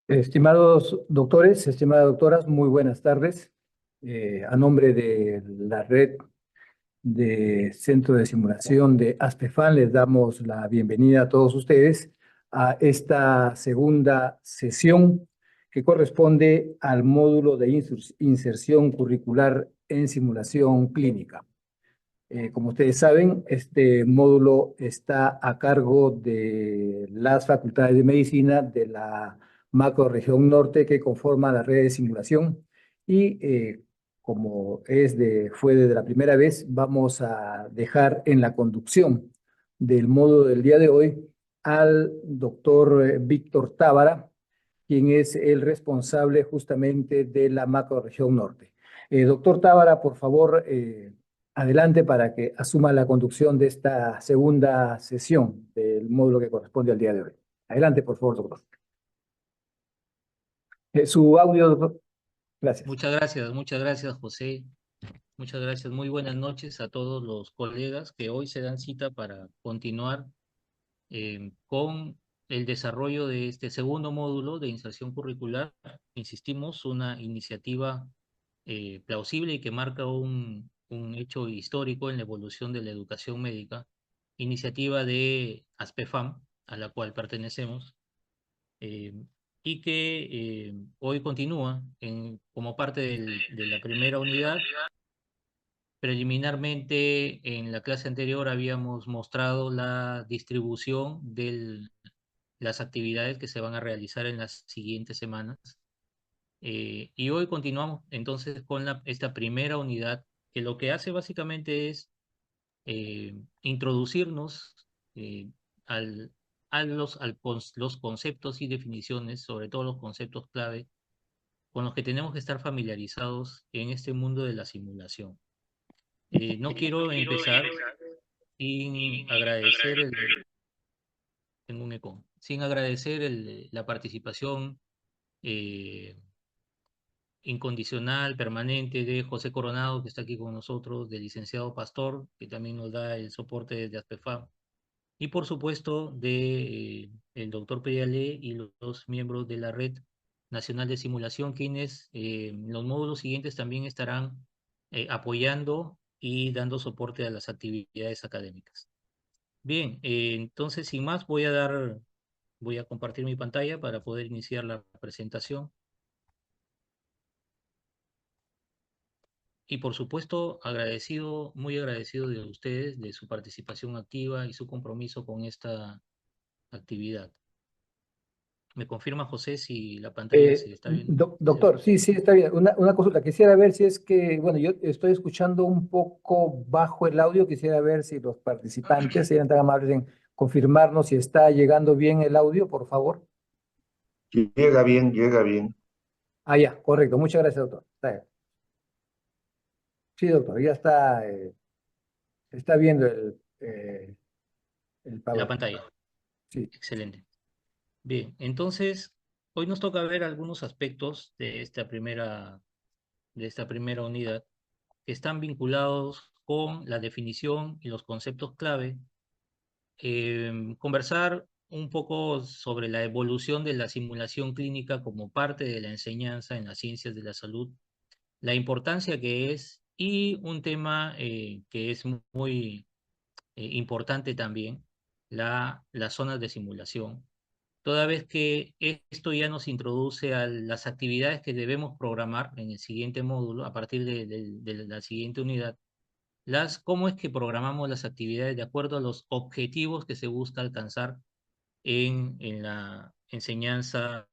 Estimados doctores, estimadas doctoras, muy buenas tardes. A nombre de la red de Centro de Simulación de ASPEFAN, les damos la bienvenida a todos ustedes a esta segunda sesión que corresponde al módulo de inserción curricular en simulación clínica. Como ustedes saben, este módulo está a cargo de las facultades de medicina de la macrorregión norte que conforma la red de simulación y como fue desde la primera vez, vamos a dejar en la conducción del módulo del día de hoy al doctor Víctor Tábara, quien es el responsable justamente de la macrorregión norte. Doctor Tábara, por favor, adelante para que asuma la conducción de esta segunda sesión del módulo que corresponde al día de hoy. Adelante, por favor, doctor. Su audio, doctor. Gracias. Muchas gracias, José. Muchas gracias. Muy buenas noches a todos los colegas que hoy se dan cita para continuar con el desarrollo de este segundo módulo de inserción curricular. Insistimos, una iniciativa plausible y que marca un hecho histórico en la evolución de la educación médica, iniciativa de ASPEFAM, a la cual pertenecemos, eh, y que hoy continúa como parte de la primera unidad. Preliminarmente, en la clase anterior habíamos mostrado la distribución de las actividades que se van a realizar en las siguientes semanas. Y hoy continuamos entonces con esta primera unidad, que lo que hace básicamente es introducirnos al, los conceptos y definiciones, sobre todo los conceptos clave, con los que tenemos que estar familiarizados en este mundo de la simulación. No quiero empezar sin agradecer tengo un eco, sin agradecer la participación eh, incondicional, permanente de José Coronado, que está aquí con nosotros, del licenciado Pastor, que también nos da el soporte desde ASPEFAM, y por supuesto de el doctor Pediale y los miembros de la Red Nacional de Simulación, quienes en los módulos siguientes también estarán apoyando y dando soporte a las actividades académicas. Bien, entonces sin más voy a compartir mi pantalla para poder iniciar la presentación. Y por supuesto, muy agradecido de ustedes, de su participación activa y su compromiso con esta actividad. ¿Me confirma, José, si la pantalla se está viendo? Doctor, sí, sí, está bien. Una consulta. Quisiera ver si es que, bueno, yo estoy escuchando un poco bajo el audio. Quisiera ver si los participantes serían tan amables en confirmarnos si está llegando bien el audio, por favor. Llega bien, llega bien. Ah, ya, correcto. Muchas gracias, doctor. Está bien. Sí, doctor, ya está viendo el La PowerPoint. pantalla. Sí. Excelente. Bien, entonces, hoy nos toca ver algunos aspectos de esta primera unidad que están vinculados con la definición y los conceptos clave. Conversar un poco sobre la evolución de la simulación clínica como parte de la enseñanza en las ciencias de la salud, la importancia que es, y un tema que es muy importante también, las zonas de simulación, toda vez que esto ya nos introduce a las actividades que debemos programar en el siguiente módulo, a partir de la siguiente unidad, cómo es que programamos las actividades de acuerdo a los objetivos que se busca alcanzar en la enseñanza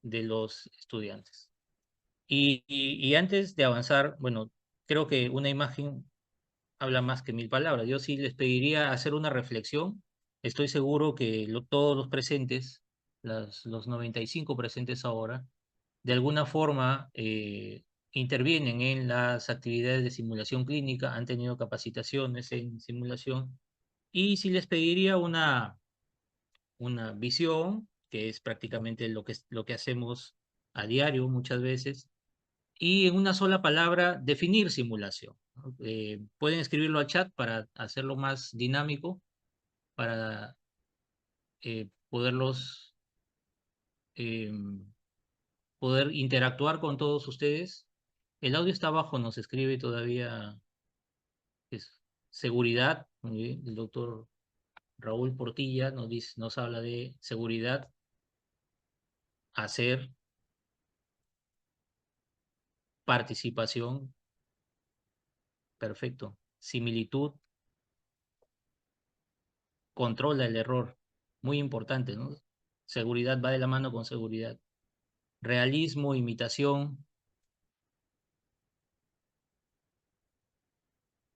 de los estudiantes. Y antes de avanzar, bueno, creo que una imagen habla más que mil palabras. Yo sí les pediría hacer una reflexión. Estoy seguro que todos los presentes, los 95 presentes ahora, de alguna forma intervienen en las actividades de simulación clínica, han tenido capacitaciones en simulación, y sí les pediría una visión, que es prácticamente lo que hacemos a diario muchas veces, y en una sola palabra definir simulación, ¿no? Pueden escribirlo al chat para hacerlo más dinámico, para poderlos poder interactuar con todos ustedes. El audio está abajo, nos escribe todavía es, seguridad. Muy bien, el doctor Raúl Portilla nos habla de seguridad, hacer, participación, perfecto. Similitud, controla el error, muy importante, ¿no? Seguridad va de la mano con seguridad. Realismo, imitación,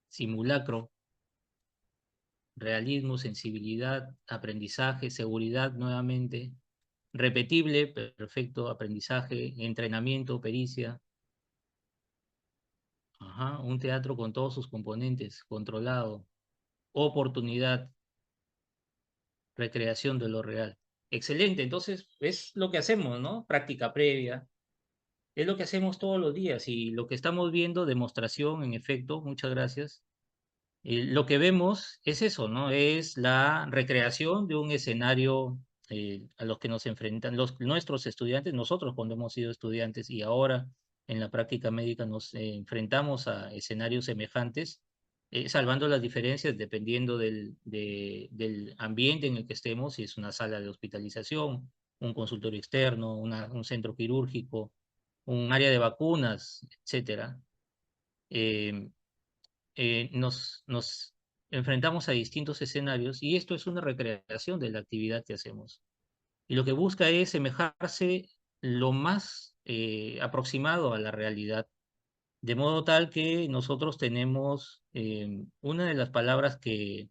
simulacro, realismo, sensibilidad, aprendizaje, seguridad nuevamente, repetible, perfecto, aprendizaje, entrenamiento, pericia. Ajá, un teatro con todos sus componentes, controlado, oportunidad, recreación de lo real. Excelente, entonces es lo que hacemos, ¿no? Práctica previa, es lo que hacemos todos los días y lo que estamos viendo, demostración, en efecto, muchas gracias. Lo que vemos es eso, ¿no? Es la recreación de un escenario a los que nos enfrentan nuestros estudiantes, nosotros cuando hemos sido estudiantes y ahora en la práctica médica nos enfrentamos a escenarios semejantes, salvando las diferencias dependiendo del ambiente en el que estemos, si es una sala de hospitalización, un consultorio externo, un centro quirúrgico, un área de vacunas, etcétera. Eh, nos enfrentamos a distintos escenarios y esto es una recreación de la actividad que hacemos. Y lo que busca es semejarse lo más aproximado a la realidad, de modo tal que nosotros tenemos una de las palabras que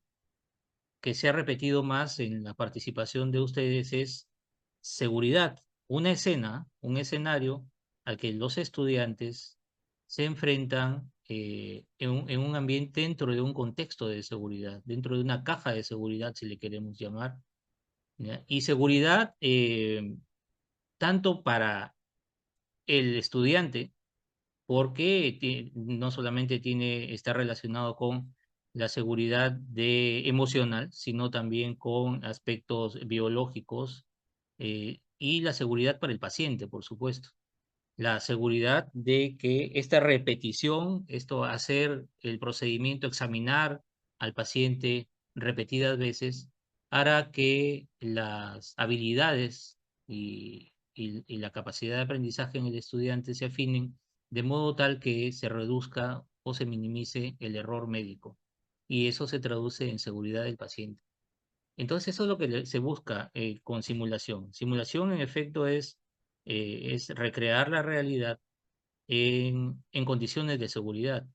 se ha repetido más en la participación de ustedes es seguridad. Una escena, un escenario al que los estudiantes se enfrentan en un ambiente dentro de un contexto de seguridad, dentro de una caja de seguridad, si le queremos llamar. ¿Ya? Y seguridad tanto para el estudiante, porque no solamente está relacionado con la seguridad emocional, sino también con aspectos biológicos y la seguridad para el paciente, por supuesto. La seguridad de que esta repetición, esto hacer el procedimiento, examinar al paciente repetidas veces, hará que las habilidades y la capacidad de aprendizaje en el estudiante se afinen de modo tal que se reduzca o se minimice el error médico. Y eso se traduce en seguridad del paciente. Entonces, eso es lo que se busca con simulación. Simulación, en efecto, es recrear la realidad en condiciones de seguridad.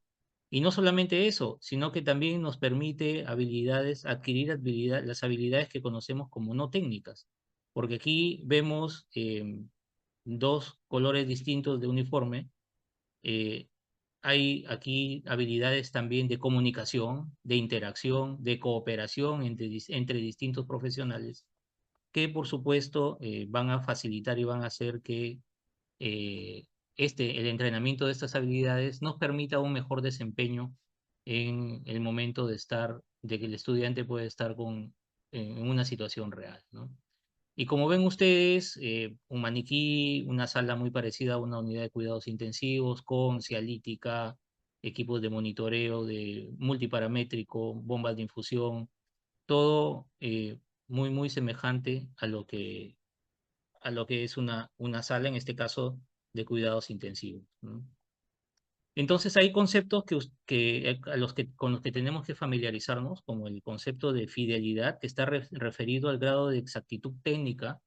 Y no solamente eso, sino que también nos permite adquirir las habilidades que conocemos como no técnicas. Porque aquí vemos dos colores distintos de uniforme. eh, Hay aquí habilidades también de comunicación, de interacción, de cooperación entre distintos profesionales que por supuesto van a facilitar y van a hacer que eh, el entrenamiento de estas habilidades nos permita un mejor desempeño en el momento de que el estudiante puede estar en una situación real, ¿no? Y como ven ustedes, un maniquí, una sala muy parecida a una unidad de cuidados intensivos con cialítica, equipos de monitoreo, de multiparamétrico, bombas de infusión, todo muy, muy semejante a lo que es una sala, en este caso, de cuidados intensivos, ¿no? Entonces hay conceptos con los que tenemos que familiarizarnos, como el concepto de fidelidad, que está referido al grado de exactitud técnica,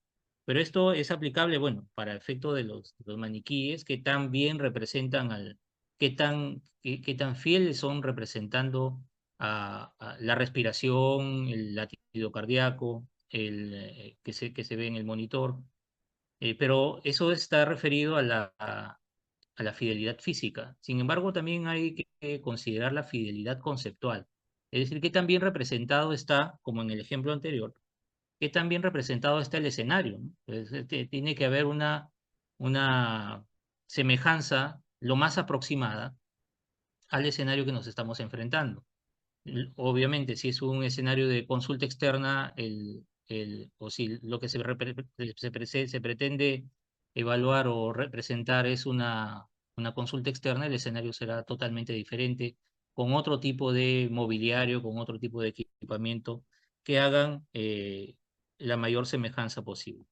pero esto es aplicable, bueno, para efecto de los maniquíes, que tan bien representan qué tan fieles son representando a la respiración, el latido cardíaco, que se ve en el monitor, pero eso está referido a la fidelidad física. Sin embargo, también hay que considerar la fidelidad conceptual. Es decir, qué tan bien representado está, como en el ejemplo anterior, qué tan bien representado está el escenario, ¿no? Tiene que haber una semejanza lo más aproximada al escenario que nos estamos enfrentando. Obviamente, si es un escenario de consulta externa, o si lo que se pretende evaluar o representar es una consulta externa, el escenario será totalmente diferente, con otro tipo de mobiliario, con otro tipo de equipamiento que hagan la mayor semejanza posible.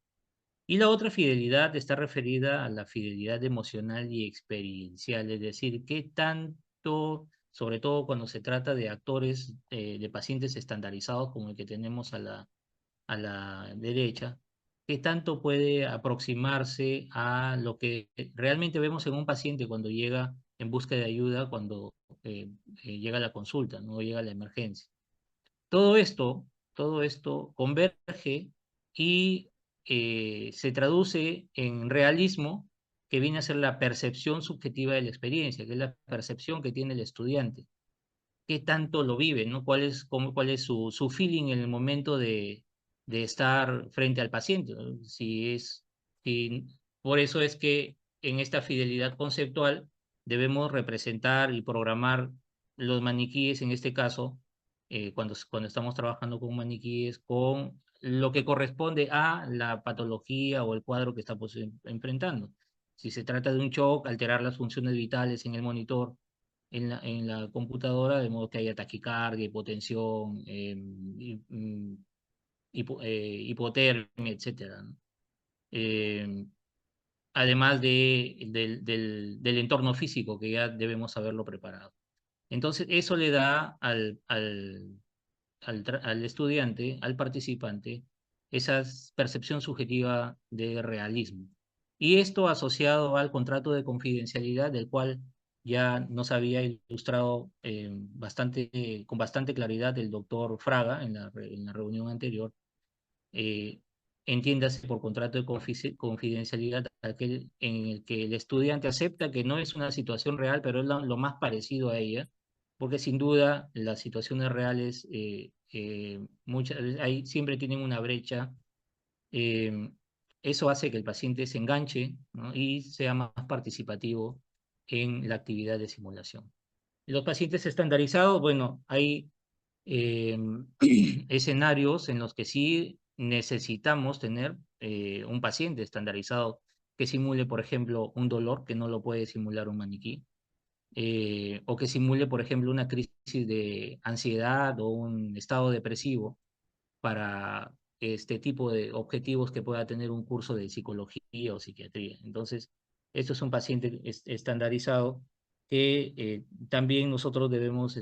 Y la otra fidelidad está referida a la fidelidad emocional y experiencial, es decir, qué tanto, sobre todo cuando se trata de actores, de pacientes estandarizados como el que tenemos a la derecha, qué tanto puede aproximarse a lo que realmente vemos en un paciente cuando llega en busca de ayuda, cuando llega a la consulta, no llega a la emergencia. Todo esto, todo esto converge y se traduce en realismo, que viene a ser la percepción subjetiva de la experiencia, que es la percepción que tiene el estudiante. Qué tanto lo vive, ¿no? Cuál es su feeling en el momento de estar frente al paciente, ¿no? Si, por eso es que en esta fidelidad conceptual debemos representar y programar los maniquíes, en este caso, cuando estamos trabajando con maniquíes, con lo que corresponde a la patología o el cuadro que estamos enfrentando. Si se trata de un shock, alterar las funciones vitales en el monitor, en la computadora, de modo que haya taquicardia, hipotensión, hipotermia, etcétera, ¿no? Eh, Además del entorno físico, que ya debemos haberlo preparado. Entonces, eso le da al estudiante, al participante, esa percepción subjetiva de realismo. Y esto asociado al contrato de confidencialidad, del cual ya nos había ilustrado con bastante claridad el doctor Fraga en la reunión anterior. eh, Entiéndase por contrato de confidencialidad aquel en el que el estudiante acepta que no es una situación real, pero es lo más parecido a ella, porque sin duda las situaciones reales siempre tienen una brecha. eh, Eso hace que el paciente se enganche, ¿no? Y sea más participativo en la actividad de simulación. Los pacientes estandarizados, bueno, hay eh, escenarios en los que sí necesitamos tener un paciente estandarizado que simule, por ejemplo, un dolor que no lo puede simular un maniquí, o que simule, por ejemplo, una crisis de ansiedad o un estado depresivo para este tipo de objetivos que pueda tener un curso de psicología o psiquiatría. Entonces, esto es un paciente estandarizado que también nosotros debemos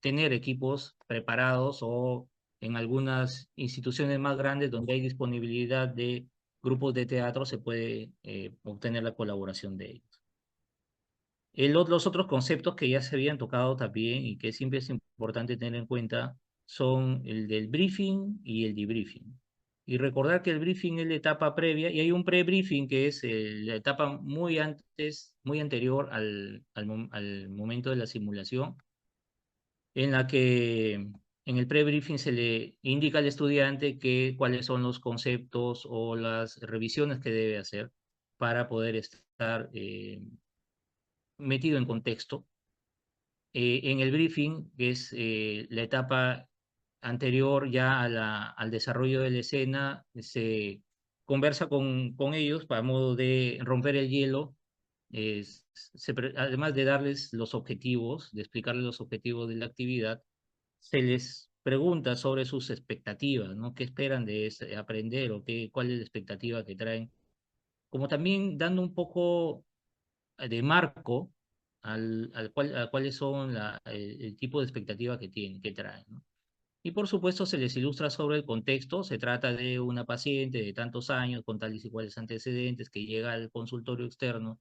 tener equipos preparados, o en algunas instituciones más grandes donde hay disponibilidad de grupos de teatro se puede obtener la colaboración de ellos. Los otros conceptos que ya se habían tocado también y que siempre es importante tener en cuenta son el del briefing y el debriefing. Y recordar que el briefing es la etapa previa y hay un pre-briefing que es la etapa muy anterior al momento de la simulación, en la que en el pre-briefing se le indica al estudiante cuáles son los conceptos o las revisiones que debe hacer para poder estar metido en contexto. En el briefing, que es la etapa anterior ya al desarrollo de la escena, se conversa con ellos para modo de romper el hielo, además de darles los objetivos, de explicarles los objetivos de la actividad, se les pregunta sobre sus expectativas, ¿no? ¿Qué esperan de aprender o cuál es la expectativa que traen? Como también dando un poco de marco a cuáles son el tipo de expectativa que tienen, que traen, ¿no? Y por supuesto se les ilustra sobre el contexto. Se trata de una paciente de tantos años con tales y cuales antecedentes que llega al consultorio externo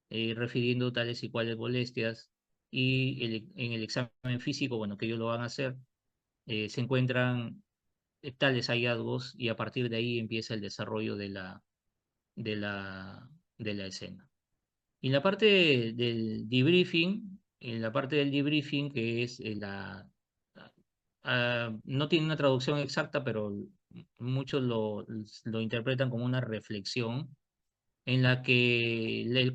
refiriendo tales y cuales molestias, y en el examen físico, bueno, que ellos lo van a hacer, se encuentran tales hallazgos y a partir de ahí empieza el desarrollo de la, de la escena. Y en la parte del debriefing, que es no tiene una traducción exacta, pero muchos lo interpretan como una reflexión en la que el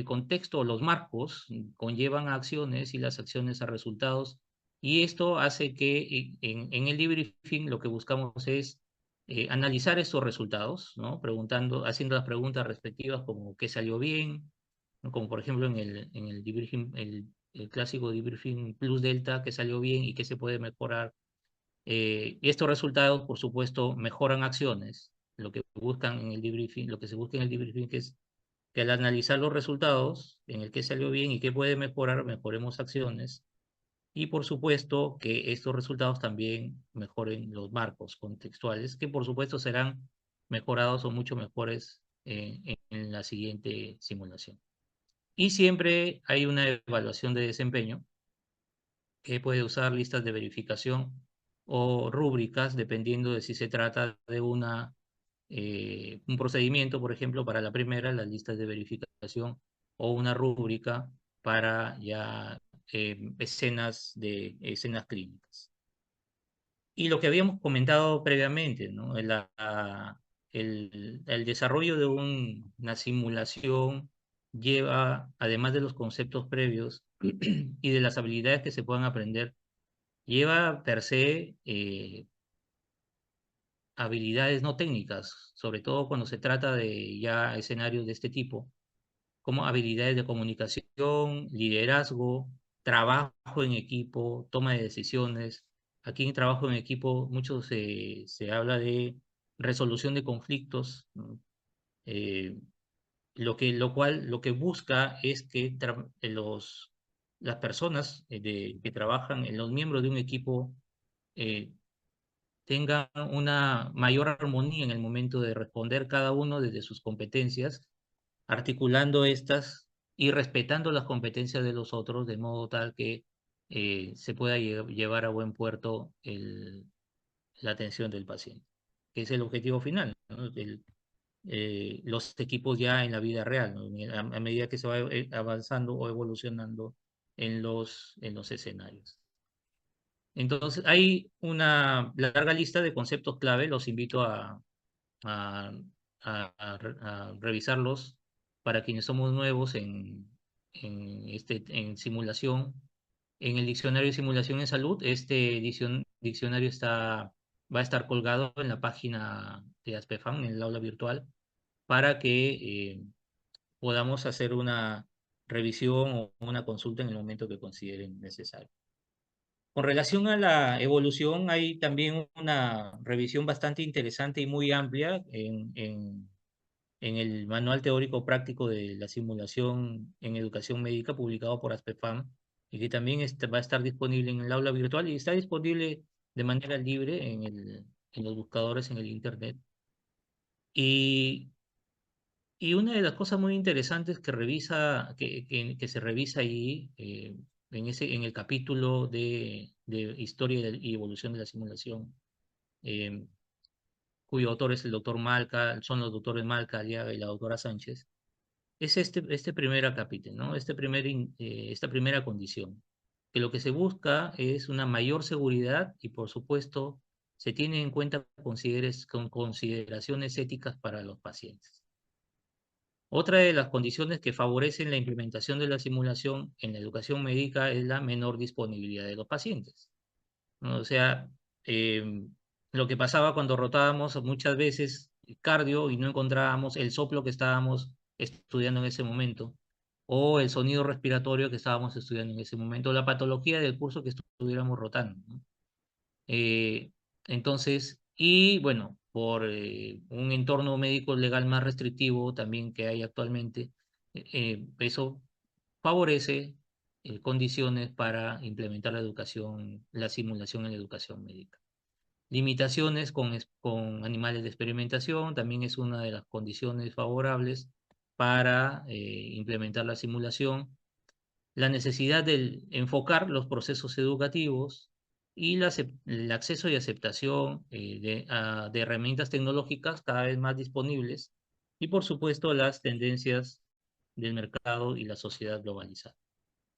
contexto o los marcos conllevan a acciones y las acciones a resultados. Y esto hace que en el debriefing lo que buscamos es analizar estos resultados, ¿no? Haciendo las preguntas respectivas como qué salió bien, ¿no? Como por ejemplo en el debriefing, el clásico debriefing plus delta, qué salió bien y qué se puede mejorar. Y estos resultados, por supuesto, mejoran acciones. Lo que buscan en el debriefing, lo que se busca en el debriefing es que al analizar los resultados, en el que salió bien y qué puede mejorar, mejoremos acciones. Y por supuesto que estos resultados también mejoren los marcos contextuales, que por supuesto serán mejorados o mucho mejores en la siguiente simulación. Y siempre hay una evaluación de desempeño que puede usar listas de verificación o rúbricas, dependiendo de si se trata de un procedimiento, por ejemplo, para la primera, las listas de verificación, o una rúbrica para ya escenas clínicas. Y lo que habíamos comentado previamente, ¿no? El desarrollo de una simulación lleva, además de los conceptos previos y de las habilidades que se puedan aprender, lleva per se habilidades no técnicas, sobre todo cuando se trata de ya escenarios de este tipo, como habilidades de comunicación, liderazgo, trabajo en equipo, toma de decisiones. Aquí en trabajo en equipo mucho se habla de resolución de conflictos, ¿no? Eh, lo que busca es que las personas que trabajan, los miembros de un equipo, eh, tengan una mayor armonía en el momento de responder cada uno desde sus competencias, articulando estas y respetando las competencias de los otros, de modo tal que se pueda llevar a buen puerto la atención del paciente, que es el objetivo final, ¿no? Los equipos ya en la vida real, ¿no? A medida que se va avanzando o evolucionando en los escenarios. Entonces, hay una larga lista de conceptos clave, los invito a, a revisarlos para quienes somos nuevos en simulación. En el diccionario de simulación en salud, este diccionario va a estar colgado en la página de ASPEFAM, en el aula virtual, para que podamos hacer una revisión o una consulta en el momento que consideren necesario. Con relación a la evolución, hay también una revisión bastante interesante y muy amplia en el Manual Teórico Práctico de la Simulación en Educación Médica, publicado por ASPEFAM, y que también va a estar disponible en el aula virtual y está disponible de manera libre en los buscadores en el Internet. Y, y una de las cosas muy interesantes que se revisa ahí, en el capítulo de Historia y Evolución de la Simulación, eh, cuyo autor es el doctor Malca, son los doctores Malca, Aliaga y la doctora Sánchez, es este primer acápite, ¿no? Esta primera condición, que lo que se busca es una mayor seguridad y, por supuesto, se tiene en cuenta con consideraciones éticas para los pacientes. Otra de las condiciones que favorecen la implementación de la simulación en la educación médica es la menor disponibilidad de los pacientes, ¿no? O sea, lo que pasaba cuando rotábamos muchas veces cardio y no encontrábamos el soplo que estábamos estudiando en ese momento, o el sonido respiratorio que estábamos estudiando en ese momento, o la patología del curso que estuviéramos rotando, ¿no? Eh, entonces, y bueno, por un entorno médico legal más restrictivo también que hay actualmente, eso favorece condiciones para implementar la simulación en la educación médica. Limitaciones con animales de experimentación también es una de las condiciones favorables para implementar la simulación. La necesidad de enfocar los procesos educativos y el acceso y aceptación de herramientas tecnológicas cada vez más disponibles, y por supuesto las tendencias del mercado y la sociedad globalizada.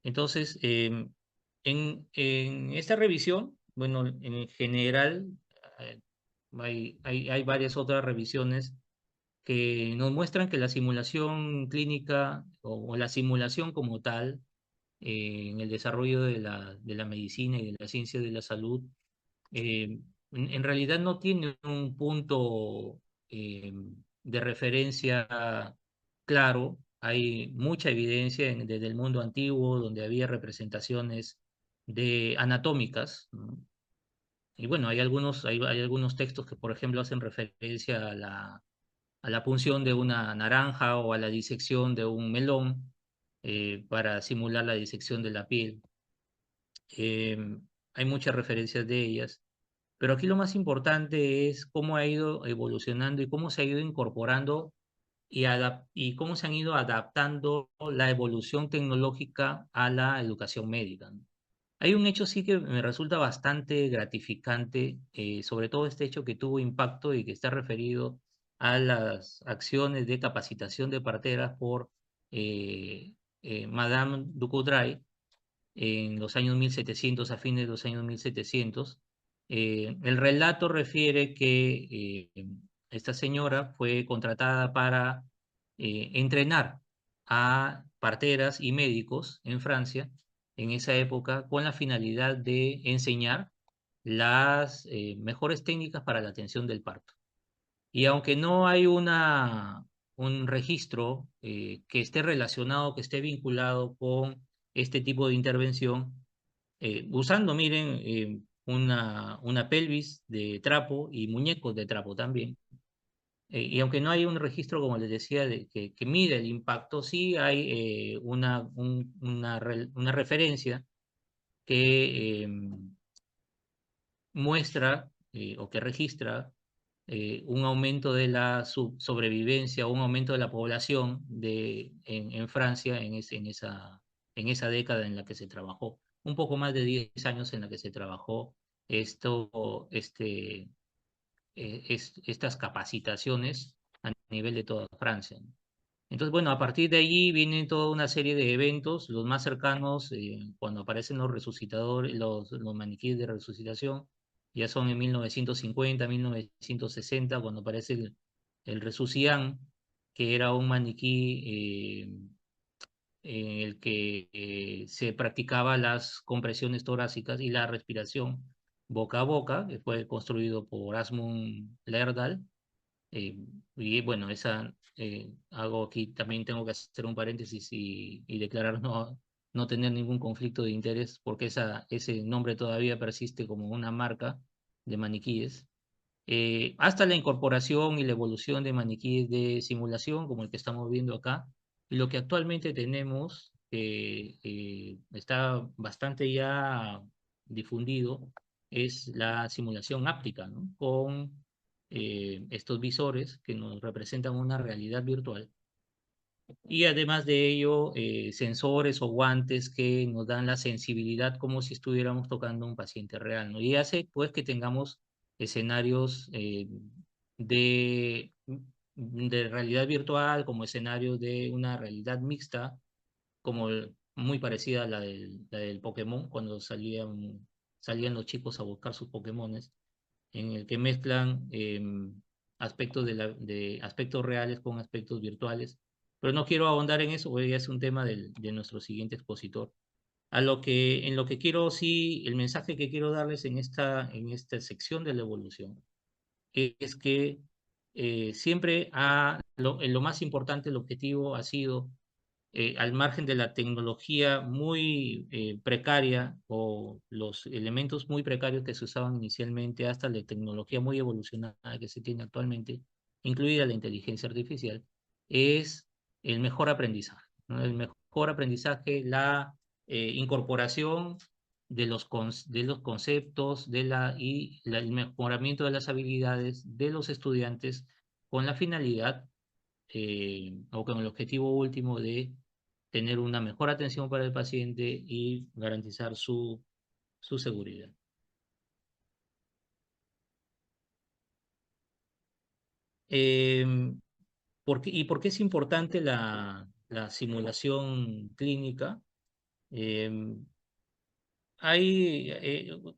Entonces, en esta revisión, bueno, en general, eh, hay varias otras revisiones que nos muestran que la simulación clínica o la simulación como tal, en el desarrollo de la medicina y de la ciencia de la salud, en realidad no tiene un punto de referencia claro. Hay mucha evidencia desde el mundo antiguo donde había representaciones anatómicas, ¿no? Y bueno, hay algunos textos que, por ejemplo, hacen referencia a la punción de una naranja o a la disección de un melón para simular la disección de la piel. Eh, Hay muchas referencias de ellas, pero aquí lo más importante es cómo ha ido evolucionando y cómo se ha ido incorporando y cómo se han ido adaptando la evolución tecnológica a la educación médica, ¿no? Hay un hecho sí que me resulta bastante gratificante, sobre todo este hecho que tuvo impacto y que está referido a las acciones de capacitación de parteras por Madame Ducoudray en los años 1700, a fines de los años 1700. El relato refiere que esta señora fue contratada para entrenar a parteras y médicos en Francia en esa época con la finalidad de enseñar las mejores técnicas para la atención del parto. Y aunque no hay un registro que esté relacionado, que esté vinculado con este tipo de intervención, usando, miren, una pelvis de trapo y muñecos de trapo también. Y aunque no hay un registro, como les decía, que mide el impacto, sí hay una referencia que muestra o que registra un aumento de la sobrevivencia o un aumento de la población en Francia en esa década en la que se trabajó. Un poco más de 10 años en la que se trabajó estas capacitaciones a nivel de toda Francia, ¿no? Entonces, bueno, a partir de allí viene toda una serie de eventos, los más cercanos, cuando aparecen los resucitadores, los maniquíes de resucitación, ya son en 1950, 1960, cuando aparece el Resucián, que era un maniquí en el que se practicaba las compresiones torácicas y la respiración boca a boca, que fue construido por Asmund Lerdahl. eh, y bueno, hago aquí, también tengo que hacer un paréntesis y declarar no tener ningún conflicto de interés, porque ese nombre todavía persiste como una marca de maniquíes. Hasta la incorporación y la evolución de maniquíes de simulación, como el que estamos viendo acá, y lo que actualmente tenemos, está bastante ya difundido, es la simulación áptica, ¿no? Con estos visores que nos representan una realidad virtual y además de ello, sensores o guantes que nos dan la sensibilidad como si estuviéramos tocando a un paciente real, ¿no? Y hace pues que tengamos escenarios de, de realidad virtual, como escenarios de una realidad mixta, muy parecida a la del Pokémon, cuando salían los chicos a buscar sus Pokémones, en el que mezclan aspectos aspectos reales con aspectos virtuales. Pero no quiero ahondar en eso, porque ya es un tema de nuestro siguiente expositor. En lo que quiero, sí, el mensaje que quiero darles en esta sección de la evolución es que siempre lo más importante, el objetivo ha sido al margen de la tecnología muy precaria o los elementos muy precarios que se usaban inicialmente hasta la tecnología muy evolucionada que se tiene actualmente, incluida la inteligencia artificial, es el mejor aprendizaje, ¿no? El mejor aprendizaje, la incorporación de los conceptos el mejoramiento de las habilidades de los estudiantes con la finalidad o con el objetivo último de tener una mejor atención para el paciente y garantizar su seguridad. Eh, ¿Por qué es importante la simulación clínica? Eh,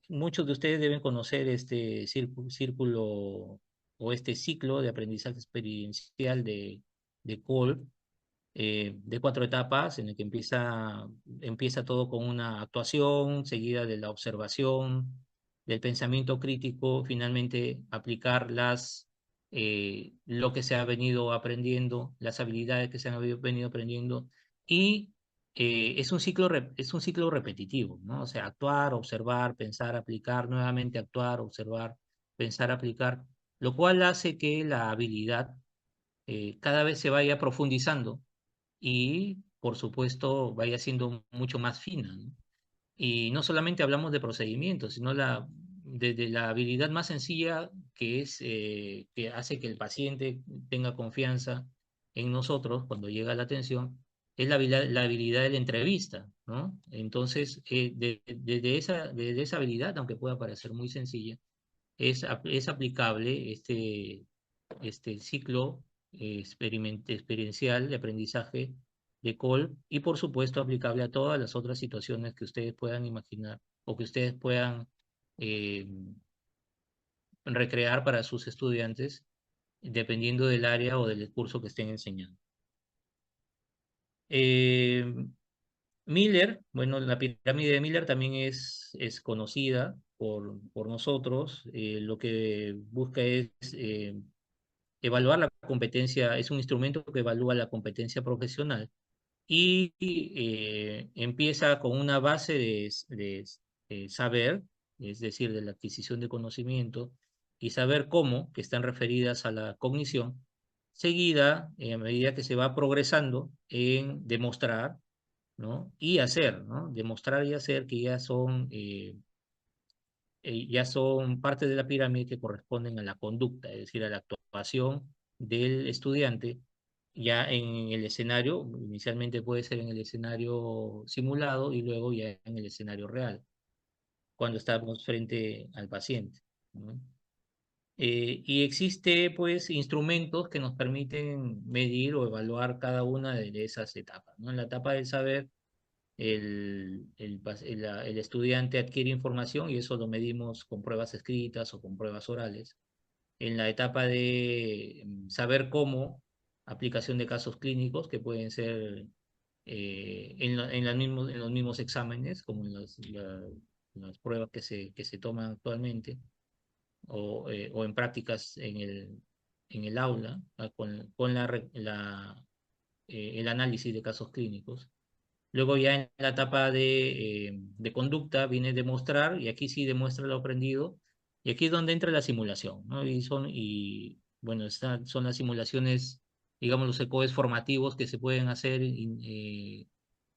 Muchos de ustedes deben conocer este círculo o este ciclo de aprendizaje experiencial de Kolb, de 4 etapas, en el que empieza todo con una actuación, seguida de la observación, del pensamiento crítico, finalmente aplicar lo que se ha venido aprendiendo, las habilidades que se han venido aprendiendo, y es un ciclo repetitivo, ¿no? O sea, actuar, observar, pensar, aplicar, nuevamente actuar, observar, pensar, aplicar, lo cual hace que la habilidad cada vez se vaya profundizando y, por supuesto, vaya siendo mucho más fina, ¿no? Y no solamente hablamos de procedimientos, sino de la habilidad más sencilla que hace que el paciente tenga confianza en nosotros cuando llega la atención, es la habilidad de la entrevista, ¿no? Entonces, de esa habilidad, aunque pueda parecer muy sencilla, es aplicable este ciclo experiencial de aprendizaje de Cole y por supuesto aplicable a todas las otras situaciones que ustedes puedan imaginar o que ustedes puedan eh, recrear para sus estudiantes dependiendo del área o del curso que estén enseñando. Eh, Miller, bueno, la pirámide de Miller también es conocida por nosotros. Lo que busca es evaluar la competencia, es un instrumento que evalúa la competencia profesional y empieza con una base de saber, es decir, de la adquisición de conocimiento y saber cómo, que están referidas a la cognición, seguida, a medida que se va progresando en demostrar, ¿no? Y hacer, ¿no? Demostrar y hacer que ya son parte de la pirámide que corresponden a la conducta, es decir, a la actuación del estudiante ya en el escenario, inicialmente puede ser en el escenario simulado y luego ya en el escenario real, cuando estamos frente al paciente, ¿no? Y existe pues instrumentos que nos permiten medir o evaluar cada una de esas etapas, ¿no? En la etapa del saber el estudiante adquiere información y eso lo medimos con pruebas escritas o con pruebas orales. En la etapa de saber cómo, aplicación de casos clínicos que pueden ser en los mismos exámenes, como en las pruebas que se toman actualmente, o en prácticas en el aula, con el análisis de casos clínicos. Luego ya en la etapa de conducta viene demostrar, y aquí sí demuestra lo aprendido, y aquí es donde entra la simulación, ¿no? Bueno, son las simulaciones, digamos, los ECOES formativos que se pueden hacer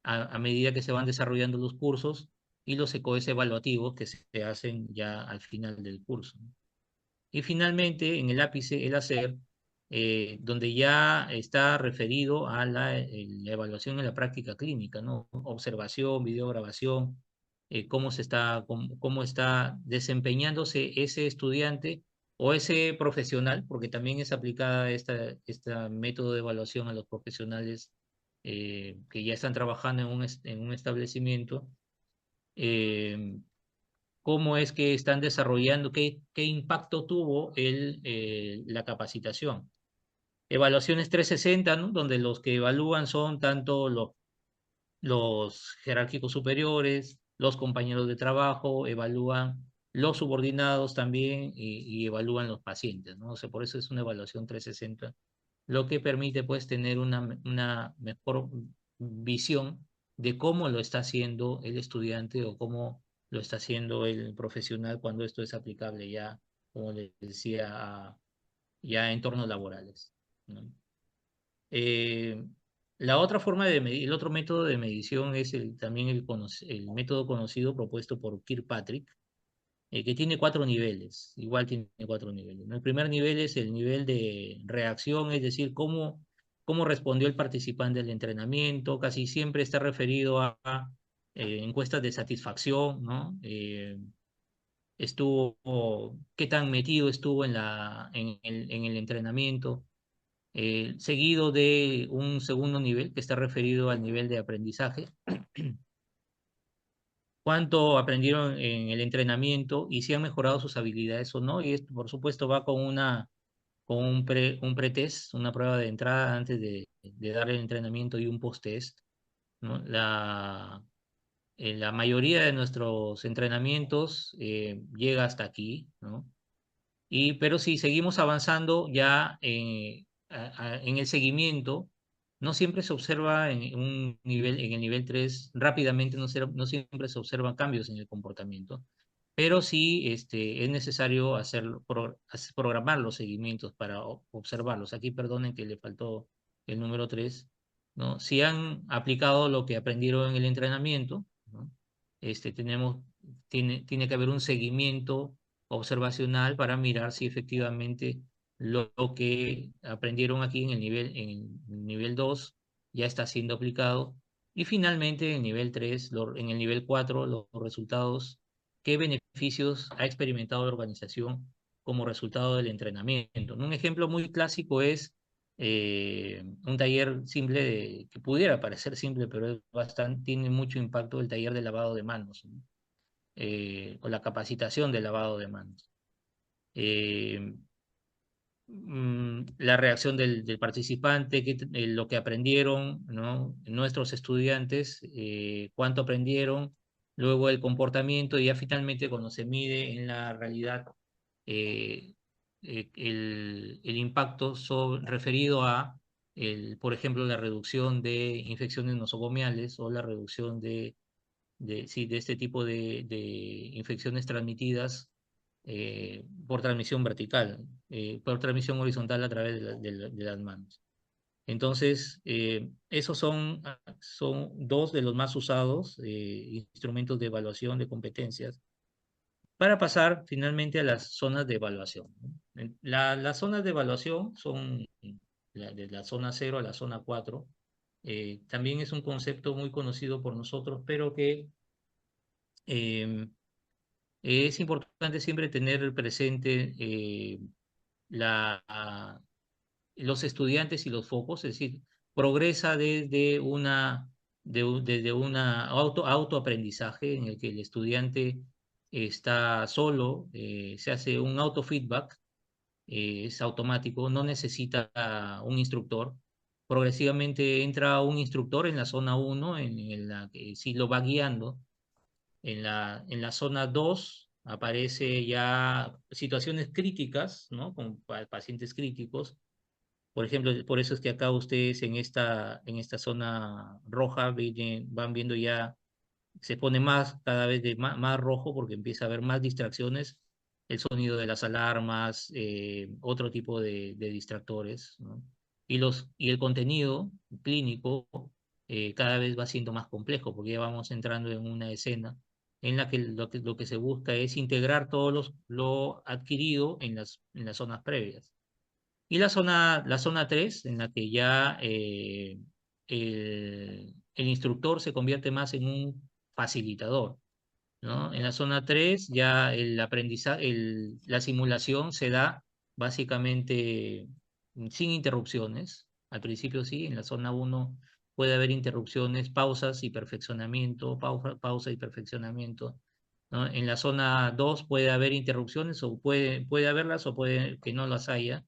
a medida que se van desarrollando los cursos, y los ECOES evaluativos que se hacen ya al final del curso, ¿no? Y finalmente, en el ápice, el hacer, donde ya está referido a la evaluación en la práctica clínica, ¿no? Observación, videograbación, cómo está desempeñándose ese estudiante o ese profesional, porque también es aplicada esta método de evaluación a los profesionales que ya están trabajando en un establecimiento. eh, Cómo es que están desarrollando, qué impacto tuvo la capacitación. Evaluaciones 360, ¿no? Donde los que evalúan son tanto los jerárquicos superiores, los compañeros de trabajo, evalúan los subordinados también y evalúan los pacientes, ¿no? O sea, por eso es una evaluación 360, lo que permite pues tener una mejor visión de cómo lo está haciendo el estudiante o cómo lo está haciendo el profesional cuando esto es aplicable ya, como les decía, ya a entornos laborales, ¿no? Eh, la otra forma de medir, el otro método de medición es también el método conocido propuesto por Kirkpatrick, que tiene 4 niveles, igual tiene 4 niveles, ¿no? El primer nivel es el nivel de reacción, es decir, cómo respondió el participante al entrenamiento, casi siempre está referido a encuestas de satisfacción, ¿no? Qué tan metido estuvo en el entrenamiento, seguido de un segundo nivel que está referido al nivel de aprendizaje, cuánto aprendieron en el entrenamiento y si han mejorado sus habilidades o no. Y esto, por supuesto, va con un pretest, una prueba de entrada antes de dar el entrenamiento y un post-test, ¿no? la mayoría de nuestros entrenamientos llega hasta aquí, ¿no? Pero si seguimos avanzando ya en el seguimiento, no siempre se observa en un nivel, en el nivel 3 rápidamente no siempre se observan cambios en el comportamiento, pero sí es necesario programar los seguimientos para observarlos. Aquí perdonen que le faltó el número 3, ¿no? Si han aplicado lo que aprendieron en el entrenamiento, ¿no? Tiene que haber un seguimiento observacional para mirar si efectivamente lo que aprendieron aquí en el nivel 2 ya está siendo aplicado. Y finalmente, en el nivel 3, en el nivel 4, los resultados, qué beneficios ha experimentado la organización como resultado del entrenamiento. Un ejemplo muy clásico es un taller simple que pudiera parecer simple, pero tiene mucho impacto el taller de lavado de manos, ¿no? O la capacitación de lavado de manos. Eh, la reacción del participante, lo que aprendieron, ¿no? Nuestros estudiantes, cuánto aprendieron, luego el comportamiento y ya finalmente cuando se mide en la realidad eh, el impacto referido a, por ejemplo, la reducción de infecciones nosocomiales o la reducción de este tipo de infecciones transmitidas por transmisión vertical, por transmisión horizontal a través de las manos. Entonces, esos son dos de los más usados instrumentos de evaluación de competencias para pasar finalmente a las zonas de evaluación, ¿no? Las zonas de evaluación son de la zona 0 a la zona 4. También es un concepto muy conocido por nosotros, pero que eh, es importante siempre tener presente la, los estudiantes y los focos, es decir, progresa desde una autoaprendizaje en el que el estudiante está solo, se hace un autofeedback, es automático, no necesita un instructor. Progresivamente entra un instructor en la zona 1, en la que sí lo va guiando. En la zona 2 aparece ya situaciones críticas, ¿no? Con pacientes críticos. Por ejemplo, por eso es que acá ustedes en esta zona roja van viendo ya, se pone cada vez más rojo porque empieza a haber más distracciones, el sonido de las alarmas, otro tipo de distractores, ¿no? Y el contenido clínico cada vez va siendo más complejo porque ya vamos entrando en una escena en la que lo que se busca es integrar lo adquirido en las zonas previas. Y la zona 3, en la que ya el instructor se convierte más en un facilitador, ¿no? En la zona 3 ya el aprendizaje, la simulación se da básicamente sin interrupciones. Al principio sí, en la zona 1 puede haber interrupciones, pausas y perfeccionamiento, pausa y perfeccionamiento, ¿no? En la zona 2 puede haber interrupciones o puede haberlas o puede que no las haya.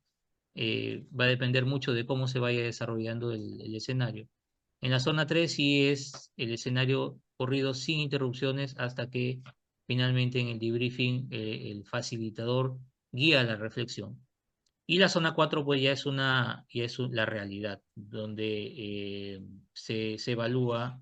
Va a depender mucho de cómo se vaya desarrollando el escenario. En la zona 3 sí es el escenario corrido sin interrupciones hasta que finalmente en el debriefing el facilitador guía la reflexión. Y la zona 4 pues la realidad, donde se evalúa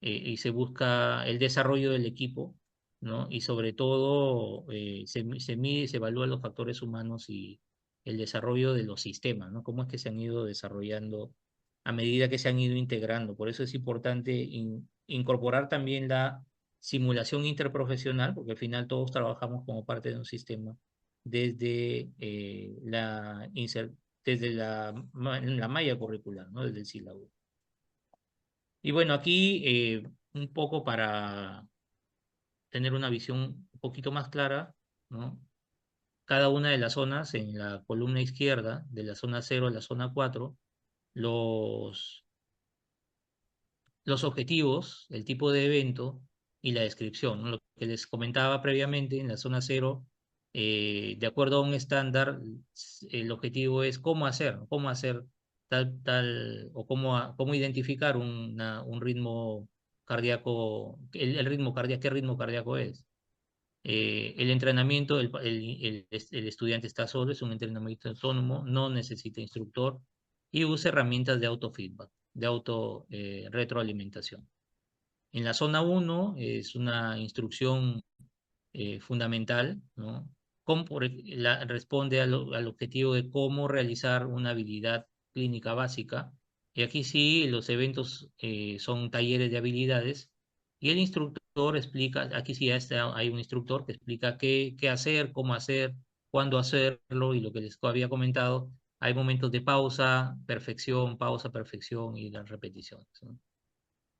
y se busca el desarrollo del equipo, ¿no? Y sobre todo se mide y se evalúan los factores humanos y el desarrollo de los sistemas, ¿no? Cómo es que se han ido desarrollando a medida que se han ido integrando. Por eso es importante incorporar también la simulación interprofesional, porque al final todos trabajamos como parte de un sistema desde la malla curricular, ¿no? Desde el sílabo. Y bueno, aquí un poco para tener una visión un poquito más clara, ¿no? Cada una de las zonas en la columna izquierda, de la zona 0 a la zona 4, los, los objetivos, el tipo de evento y la descripción, ¿no? Lo que les comentaba previamente, en la zona 0, de acuerdo a un estándar, el objetivo es cómo hacer tal, o cómo identificar un ritmo cardíaco, el ritmo cardíaco, ¿qué ritmo cardíaco es? El entrenamiento, el estudiante está solo, es un entrenamiento autónomo, no necesita instructor y usa herramientas de autofeedback, de retroalimentación. En la zona 1 es una instrucción fundamental, ¿no? Responde al objetivo de cómo realizar una habilidad clínica básica. Y aquí sí, los eventos son talleres de habilidades y el instructor explica, aquí sí hay un instructor que explica qué hacer, cómo hacer, cuándo hacerlo y lo que les había comentado, hay momentos de pausa, perfección y las repeticiones, ¿no?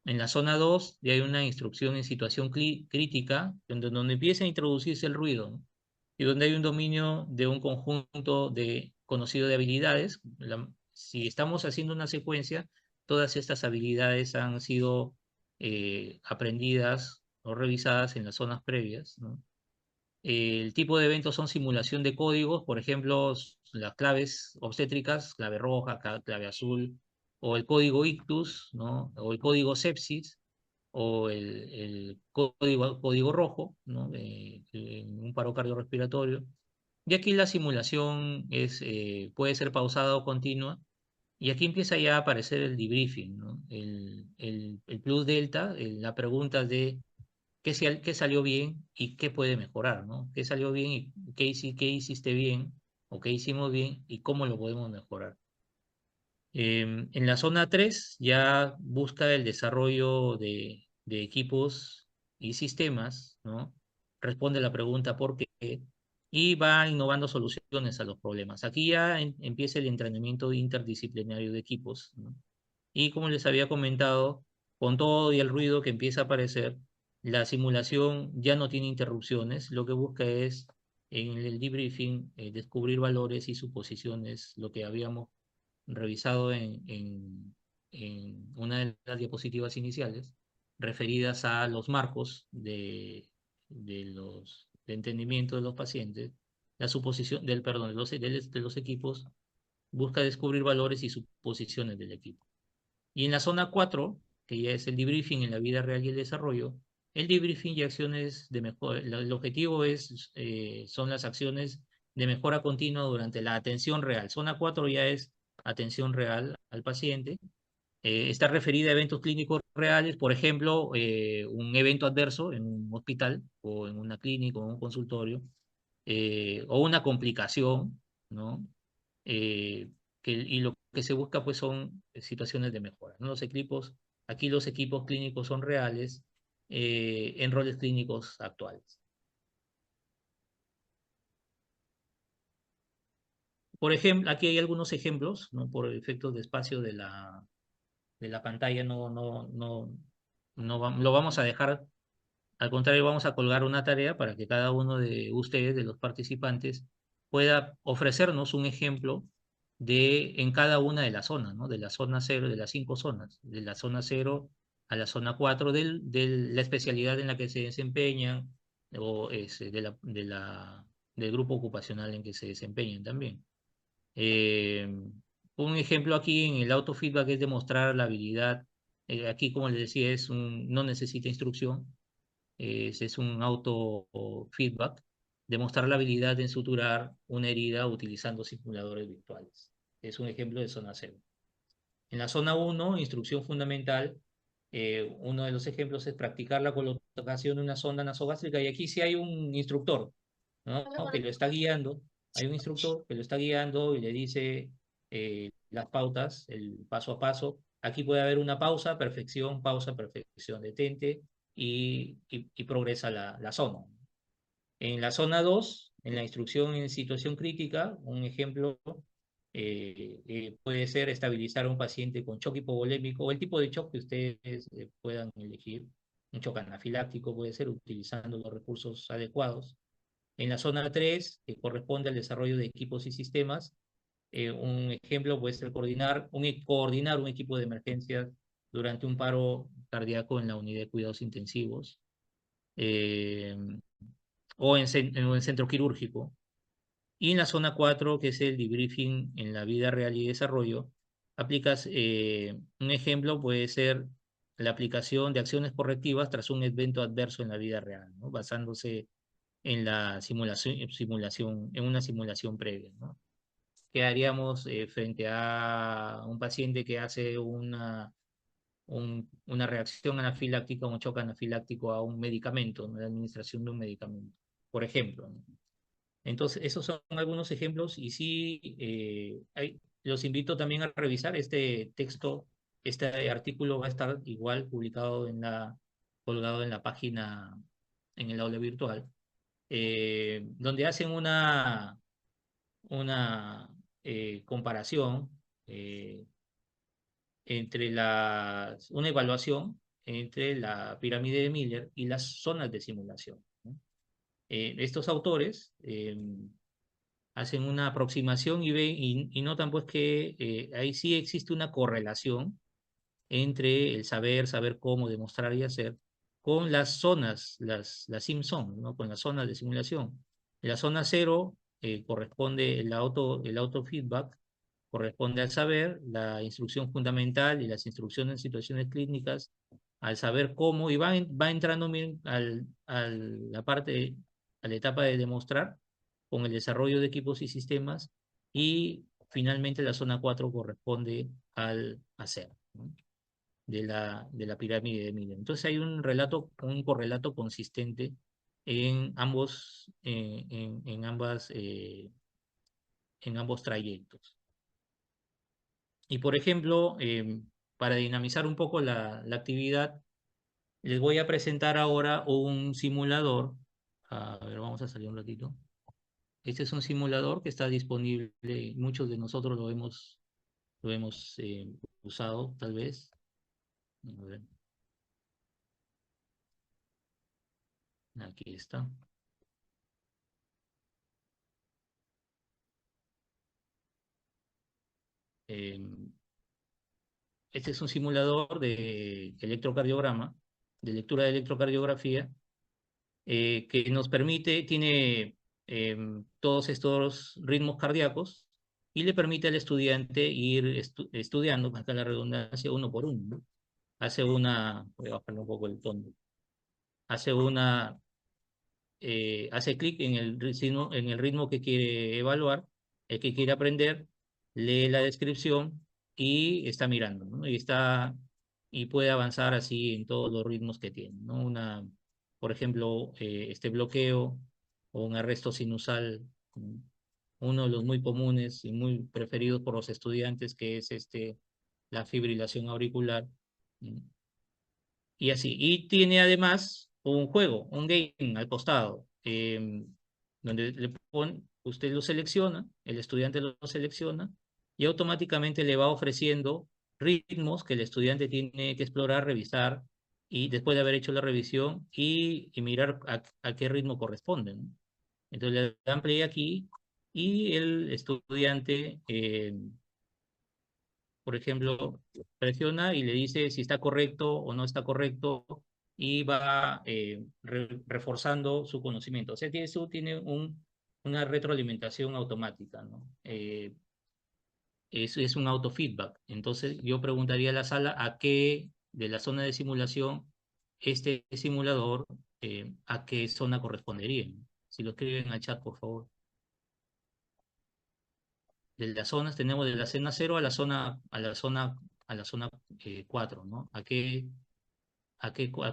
En la zona 2 ya hay una instrucción en situación crítica, donde empieza a introducirse el ruido, ¿no? Y donde hay un dominio de un conjunto conocido de habilidades. Si estamos haciendo una secuencia, todas estas habilidades han sido aprendidas o revisadas en las zonas previas, ¿no? El tipo de eventos son simulación de códigos, por ejemplo, las claves obstétricas, clave roja, clave azul, o el código ictus, ¿no? O el código sepsis, o el código rojo, ¿no? En un paro cardiorrespiratorio. Y aquí la simulación puede ser pausada o continua, y aquí empieza ya a aparecer el debriefing, ¿no? El plus delta, la pregunta de qué salió bien y qué puede mejorar, ¿no? ¿Qué salió bien y qué hiciste bien o qué hicimos bien y cómo lo podemos mejorar? En la zona 3 ya busca el desarrollo de equipos y sistemas, ¿no? Responde la pregunta por qué y va innovando soluciones a los problemas. Aquí ya empieza el entrenamiento interdisciplinario de equipos, ¿no? Y como les había comentado, con todo y el ruido que empieza a aparecer, la simulación ya no tiene interrupciones. Lo que busca es, en el debriefing, descubrir valores y suposiciones, lo que habíamos revisado en una de las diapositivas iniciales, referidas a los marcos de entendimiento de los pacientes, la suposición perdón, de los equipos, busca descubrir valores y suposiciones del equipo. Y en la zona 4, que ya es el debriefing en la vida real y el desarrollo, el debriefing y acciones de mejora, el objetivo son las acciones de mejora continua durante la atención real. Zona 4 ya es atención real al paciente. Está referida a eventos clínicos reales, por ejemplo, un evento adverso en un hospital o en una clínica o en un consultorio, o una complicación, ¿no? Eh, y lo que se busca pues son situaciones de mejora, ¿no? Aquí los equipos clínicos son reales en roles clínicos actuales. Por ejemplo, aquí hay algunos ejemplos, ¿no? Por efectos de espacio de la pantalla lo vamos a dejar. Al contrario, vamos a colgar una tarea para que cada uno de ustedes, de los participantes, pueda ofrecernos un ejemplo en cada una de las zonas, ¿no? De la zona 0, de las 5 zonas, de la zona 0 a la zona 4, de la especialidad en la que se desempeñan, o del grupo ocupacional en que se desempeñan también. Eh, un ejemplo aquí en el autofeedback es demostrar la habilidad. Aquí, como les decía, no necesita instrucción, es un auto-feedback, demostrar la habilidad de suturar una herida utilizando simuladores virtuales. Es un ejemplo de zona 0. En la zona 1, instrucción fundamental, uno de los ejemplos es practicar la colocación de una sonda nasogástrica, y aquí sí hay un instructor, ¿no? Que lo está guiando, hay un instructor que lo está guiando y le dice las pautas, el paso a paso. Aquí puede haber una pausa, perfección, detente y progresa la zona. En la zona 2, en la instrucción en situación crítica, un ejemplo puede ser estabilizar a un paciente con shock hipovolémico o el tipo de shock que ustedes puedan elegir. Un shock anafiláctico puede ser utilizando los recursos adecuados. En la zona 3, que corresponde al desarrollo de equipos y sistemas, un ejemplo puede ser coordinar un equipo de emergencias durante un paro cardíaco en la unidad de cuidados intensivos, eh, o en centro quirúrgico. Y en la zona 4, que es el debriefing en la vida real y desarrollo, aplicas un ejemplo, puede ser la aplicación de acciones correctivas tras un evento adverso en la vida real, ¿no? Basándose en la en una simulación previa, ¿no? ¿Qué haríamos frente a un paciente que hace una reacción anafiláctica, un choque anafiláctico a un medicamento, ¿no? La administración de un medicamento, por ejemplo, ¿no? Entonces, esos son algunos ejemplos y sí, los invito también a revisar este texto, este artículo va a estar igual publicado colgado en la página, en el aula virtual, donde hacen una comparación eh, una evaluación entre la pirámide de Miller y las zonas de simulación, ¿no? Estos autores hacen una aproximación y ven y notan pues que ahí sí existe una correlación entre el saber cómo demostrar y hacer con las zonas, las SimZone, ¿no? Con las zonas de simulación. La zona cero corresponde el autofeedback, corresponde al saber, la instrucción fundamental y las instrucciones en situaciones clínicas, al saber cómo, y va entrando bien a la etapa de demostrar con el desarrollo de equipos y sistemas, y finalmente la zona 4 corresponde al hacer, ¿no? De la pirámide de Miller. Entonces hay un correlato consistente en ambos trayectos. Y por ejemplo, para dinamizar un poco la actividad, les voy a presentar ahora un simulador. A ver, vamos a salir un ratito. Este es un simulador que está disponible, muchos de nosotros lo hemos usado, tal vez. A ver, aquí está. Este es un simulador de electrocardiograma, de lectura de electrocardiografía, que nos tiene todos estos ritmos cardíacos y le permite al estudiante ir estudiando, acá la redundancia, uno por uno, ¿no? Voy a bajarle un poco el tono, hace una hace clic en el ritmo que quiere evaluar, el que quiere aprender, lee la descripción y está mirando, ¿no? Y puede avanzar así en todos los ritmos que tiene, ¿no? Por ejemplo, este bloqueo o un arresto sinusal, uno de los muy comunes y muy preferidos por los estudiantes, que es la fibrilación auricular, ¿no? Y así. Y tiene además un juego, un game al costado, donde usted lo selecciona, el estudiante lo selecciona, y automáticamente le va ofreciendo ritmos que el estudiante tiene que explorar, revisar, y después de haber hecho la revisión y mirar a qué ritmo corresponde, ¿no? Entonces le dan play aquí y el estudiante por ejemplo, presiona y le dice si está correcto o no está correcto, y va reforzando su conocimiento. O sea, tiene una retroalimentación automática, ¿no? Es un autofeedback. Entonces, yo preguntaría a la sala a qué de la zona de simulación este simulador, a qué zona correspondería. Si lo escriben al chat, por favor. De las zonas tenemos de la zona 0 a la zona 4, ¿no? ¿A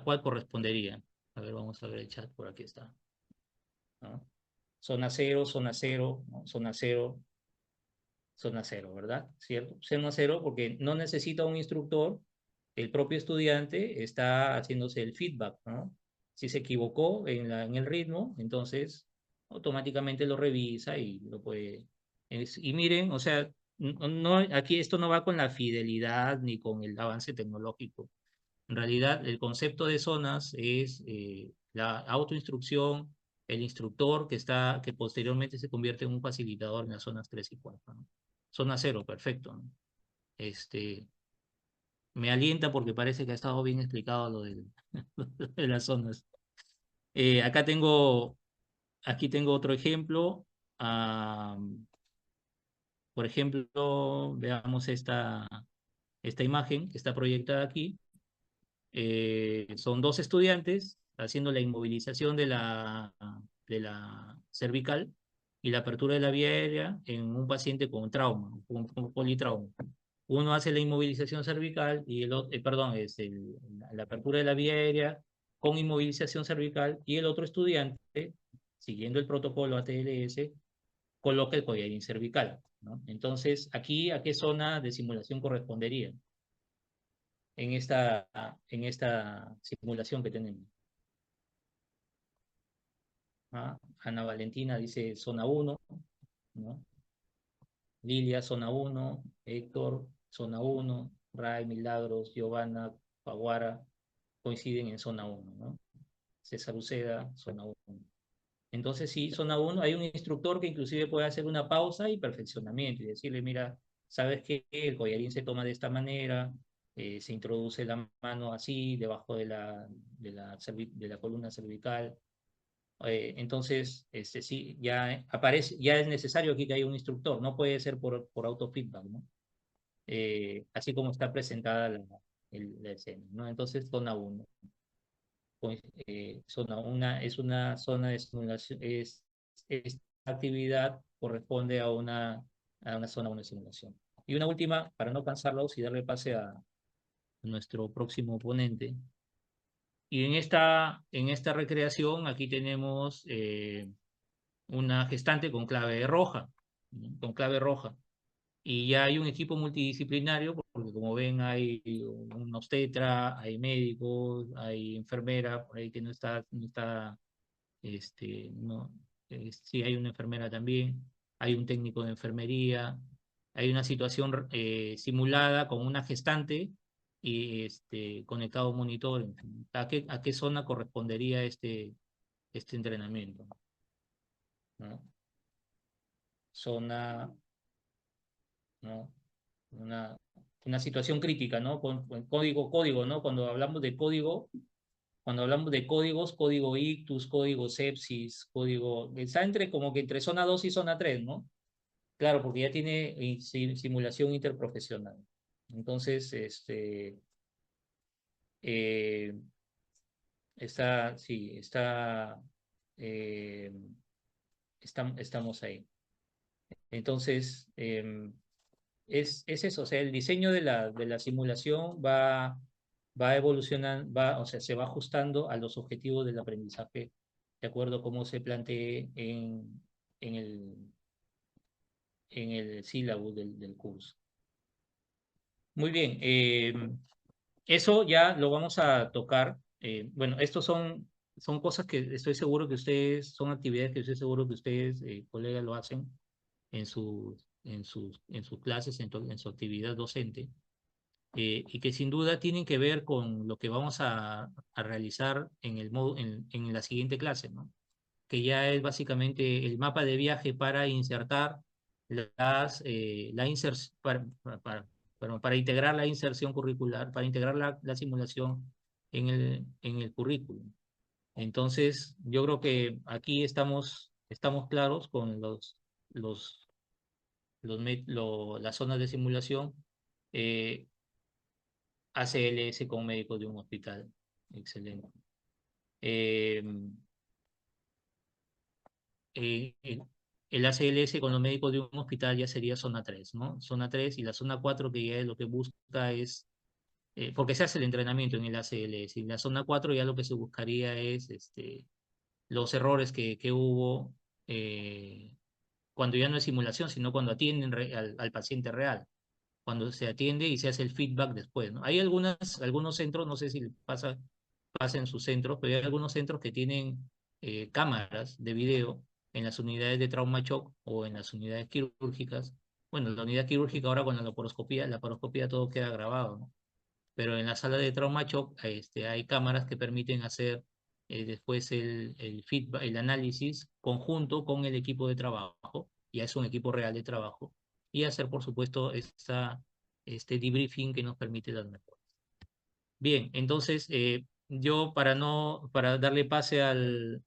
cuál correspondería? A ver, vamos a ver el chat, por aquí está, ¿no? Zona 0, ¿no? Zona 0, ¿verdad? ¿Cierto? Zona 0 porque no necesita un instructor, el propio estudiante está haciéndose el feedback, ¿no? Si se equivocó en el ritmo, entonces automáticamente lo revisa y lo puede. Y miren, o sea, aquí esto no va con la fidelidad ni con el avance tecnológico. En realidad, el concepto de zonas es la autoinstrucción, el instructor que posteriormente se convierte en un facilitador en las zonas 3 y 4, ¿no? Zona 0, perfecto, ¿no? Este, Me alienta porque parece que ha estado bien explicado lo de las zonas. Aquí tengo otro ejemplo. Ah, por ejemplo, veamos esta imagen que está proyectada aquí. Son 2 estudiantes haciendo la inmovilización de la cervical y la apertura de la vía aérea en un paciente con trauma, con politrauma. Uno hace la inmovilización cervical y el otro, perdón, la apertura de la vía aérea con inmovilización cervical, y el otro estudiante, siguiendo el protocolo ATLS, coloca el collarín cervical, ¿no? Entonces, aquí, ¿a qué zona de simulación correspondería en esta simulación que tenemos? ¿Ah? Ana Valentina dice zona 1, ¿no? Lilia, zona 1, Héctor, zona 1, Ray, Milagros, Giovanna, Paguara, coinciden en zona 1, ¿no? César Uceda, zona 1. Entonces, sí, zona 1, hay un instructor que inclusive puede hacer una pausa y perfeccionamiento y decirle, mira, ¿sabes qué? El collarín se toma de esta manera, se introduce la mano así, debajo de la columna cervical. Entonces, sí, ya aparece, ya es necesario aquí que haya un instructor, no puede ser por autofeedback, ¿no? Así como está presentada la escena, ¿no? Entonces, zona 1. Zona 1 es una zona de simulación, esta actividad corresponde a una zona 1 de simulación. Y una última, para no cansarlos y darle pase a nuestro próximo ponente. Y en esta recreación, aquí tenemos una gestante con clave roja, ¿no? Con clave roja. Y ya hay un equipo multidisciplinario, porque como ven hay un obstetra, hay médicos, hay enfermera, por ahí que no, sí hay una enfermera también, hay un técnico de enfermería, hay una situación simulada con una gestante y conectado a un monitor. ¿A qué zona correspondería este entrenamiento? ¿No? Zona, ¿no? Una situación crítica, ¿no? Con código, ¿no? Cuando hablamos de códigos, código ictus, código sepsis, código, está como que entre zona 2 y zona 3, ¿no? Claro, porque ya tiene simulación interprofesional. Entonces, eh, sí, eh, estamos ahí. Entonces, es eso, o sea, el diseño de la simulación va evolucionando, o sea, se va ajustando a los objetivos del aprendizaje de acuerdo a cómo se plantee en el, en el sílabo del curso. Muy bien, eso ya lo vamos a tocar. Bueno, estos son cosas que estoy seguro que ustedes, son actividades que estoy seguro que ustedes, colegas, lo hacen en sus clases, en su actividad docente, y que sin duda tienen que ver con lo que vamos a realizar en la siguiente clase, ¿no? Que ya es básicamente el mapa de viaje para insertar para integrar la inserción curricular, para integrar la simulación en el currículum. Entonces, yo creo que aquí estamos claros con las zonas de simulación. ACLS con médico de un hospital. Excelente. Eh, el ACLS con los médicos de un hospital ya sería zona 3, ¿no? Zona 3, y la zona 4, que ya es lo que busca es, porque se hace el entrenamiento en el ACLS, y la zona 4 ya lo que se buscaría es los errores que hubo cuando ya no es simulación, sino cuando atienden al paciente real, cuando se atiende y se hace el feedback después, ¿no? Hay algunos centros, no sé si pasa en sus centros, pero hay algunos centros que tienen cámaras de video en las unidades de trauma shock o en las unidades quirúrgicas. Bueno, en la unidad quirúrgica ahora con la laparoscopía todo queda grabado, ¿no? Pero en la sala de trauma shock hay cámaras que permiten hacer después el feedback, el análisis conjunto con el equipo de trabajo, ya es un equipo real de trabajo, y hacer, por supuesto, este debriefing que nos permite las mejoras. Bien, entonces yo para darle pase al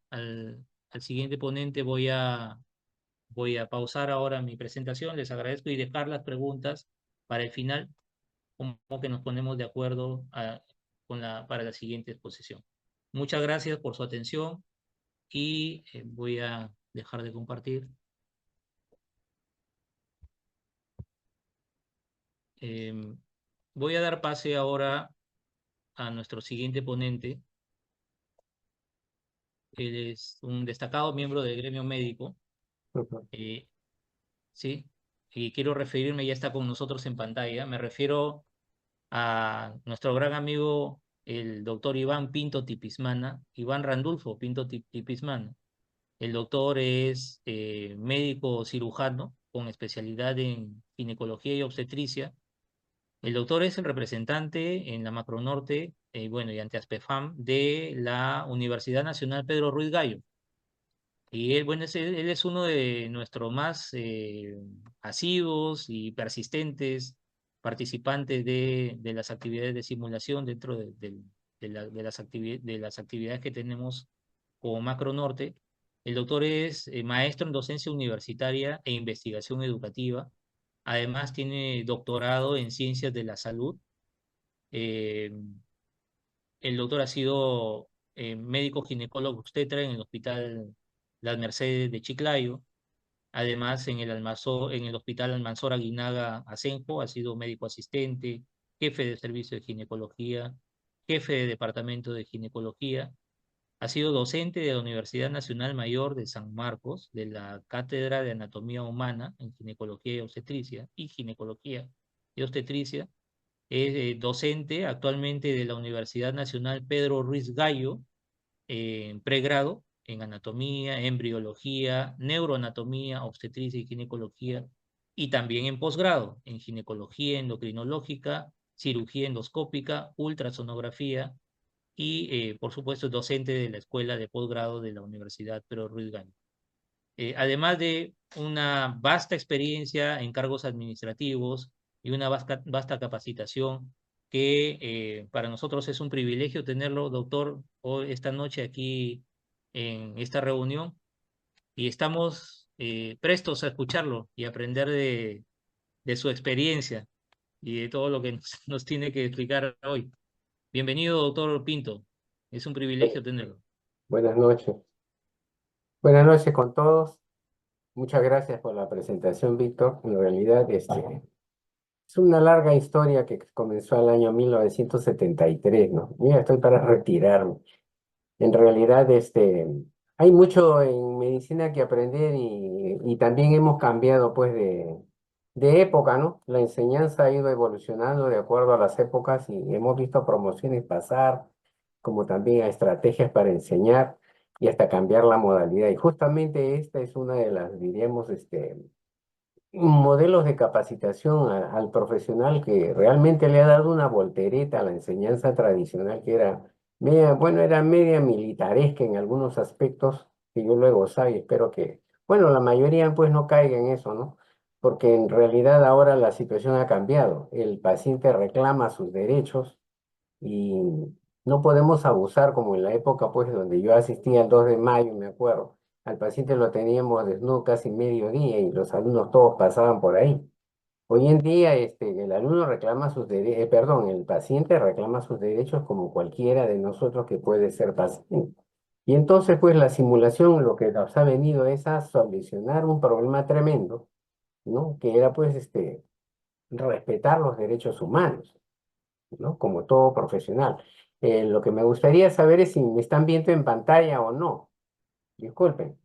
siguiente ponente voy a pausar ahora mi presentación. Les agradezco y dejar las preguntas para el final, como que nos ponemos de acuerdo para la siguiente exposición. Muchas gracias por su atención y voy a dejar de compartir. Voy a dar pase ahora a nuestro siguiente ponente. Él es un destacado miembro del gremio médico. Sí, y quiero referirme, ya está con nosotros en pantalla, me refiero a nuestro gran amigo, el doctor Iván Pinto Tipismana, Iván Randulfo Pinto Tipismana. El doctor es médico cirujano con especialidad en ginecología y obstetricia. El doctor es el representante en la Macronorte, bueno, y ante ASPEFAM de la Universidad Nacional Pedro Ruiz Gallo. Y él, bueno, él es uno de nuestros más asiduos y persistentes participantes de las actividades de simulación dentro de las actividades que tenemos como Macro Norte. El doctor es maestro en docencia universitaria e investigación educativa. Además, tiene doctorado en ciencias de la salud. Eh, el doctor ha sido médico ginecólogo obstetra en el Hospital Las Mercedes de Chiclayo. Además, en el Hospital Almanzora Guinaga Asenjo ha sido médico asistente, jefe de servicio de ginecología, jefe de departamento de ginecología. Ha sido docente de la Universidad Nacional Mayor de San Marcos, de la Cátedra de Anatomía Humana en Ginecología y Obstetricia, Es docente actualmente de la Universidad Nacional Pedro Ruiz Gallo, en pregrado en anatomía, embriología, neuroanatomía, obstetricia y ginecología, y también en posgrado en ginecología endocrinológica, cirugía endoscópica, ultrasonografía y, por supuesto, docente de la Escuela de Posgrado de la Universidad Pedro Ruiz Gallo. Además de una vasta experiencia en cargos administrativos y una vasta capacitación que para nosotros es un privilegio tenerlo, doctor, hoy, esta noche aquí en esta reunión, y estamos prestos a escucharlo y aprender de su experiencia y de todo lo que nos tiene que explicar hoy. Bienvenido, doctor Pinto. Es un privilegio tenerlo. Buenas noches. Buenas noches con todos. Muchas gracias por la presentación, Víctor. En realidad, es una larga historia que comenzó el año 1973, ¿no? Yo ya estoy para retirarme. En realidad, hay mucho en medicina que aprender y también hemos cambiado, pues, de época, ¿no? La enseñanza ha ido evolucionando de acuerdo a las épocas y hemos visto promociones pasar, como también a estrategias para enseñar y hasta cambiar la modalidad. Y justamente esta es una de las, diríamos, modelos de capacitación al profesional que realmente le ha dado una voltereta a la enseñanza tradicional que era media, bueno, era media militaresca en algunos aspectos que yo luego gozaba y espero que, bueno, la mayoría pues no caiga en eso, ¿no? Porque en realidad ahora la situación ha cambiado. El paciente reclama sus derechos y no podemos abusar como en la época pues donde yo asistía el 2 de mayo, me acuerdo. Al paciente lo teníamos desnudo casi mediodía y los alumnos todos pasaban por ahí. Hoy en día el alumno reclama sus derechos, perdón, el paciente reclama sus derechos como cualquiera de nosotros que puede ser paciente. Y entonces pues la simulación lo que nos ha venido es a solucionar un problema tremendo, ¿no? Que era pues respetar los derechos humanos, ¿no? Como todo profesional. Lo que me gustaría saber es si me están viendo en pantalla o no. Disculpen.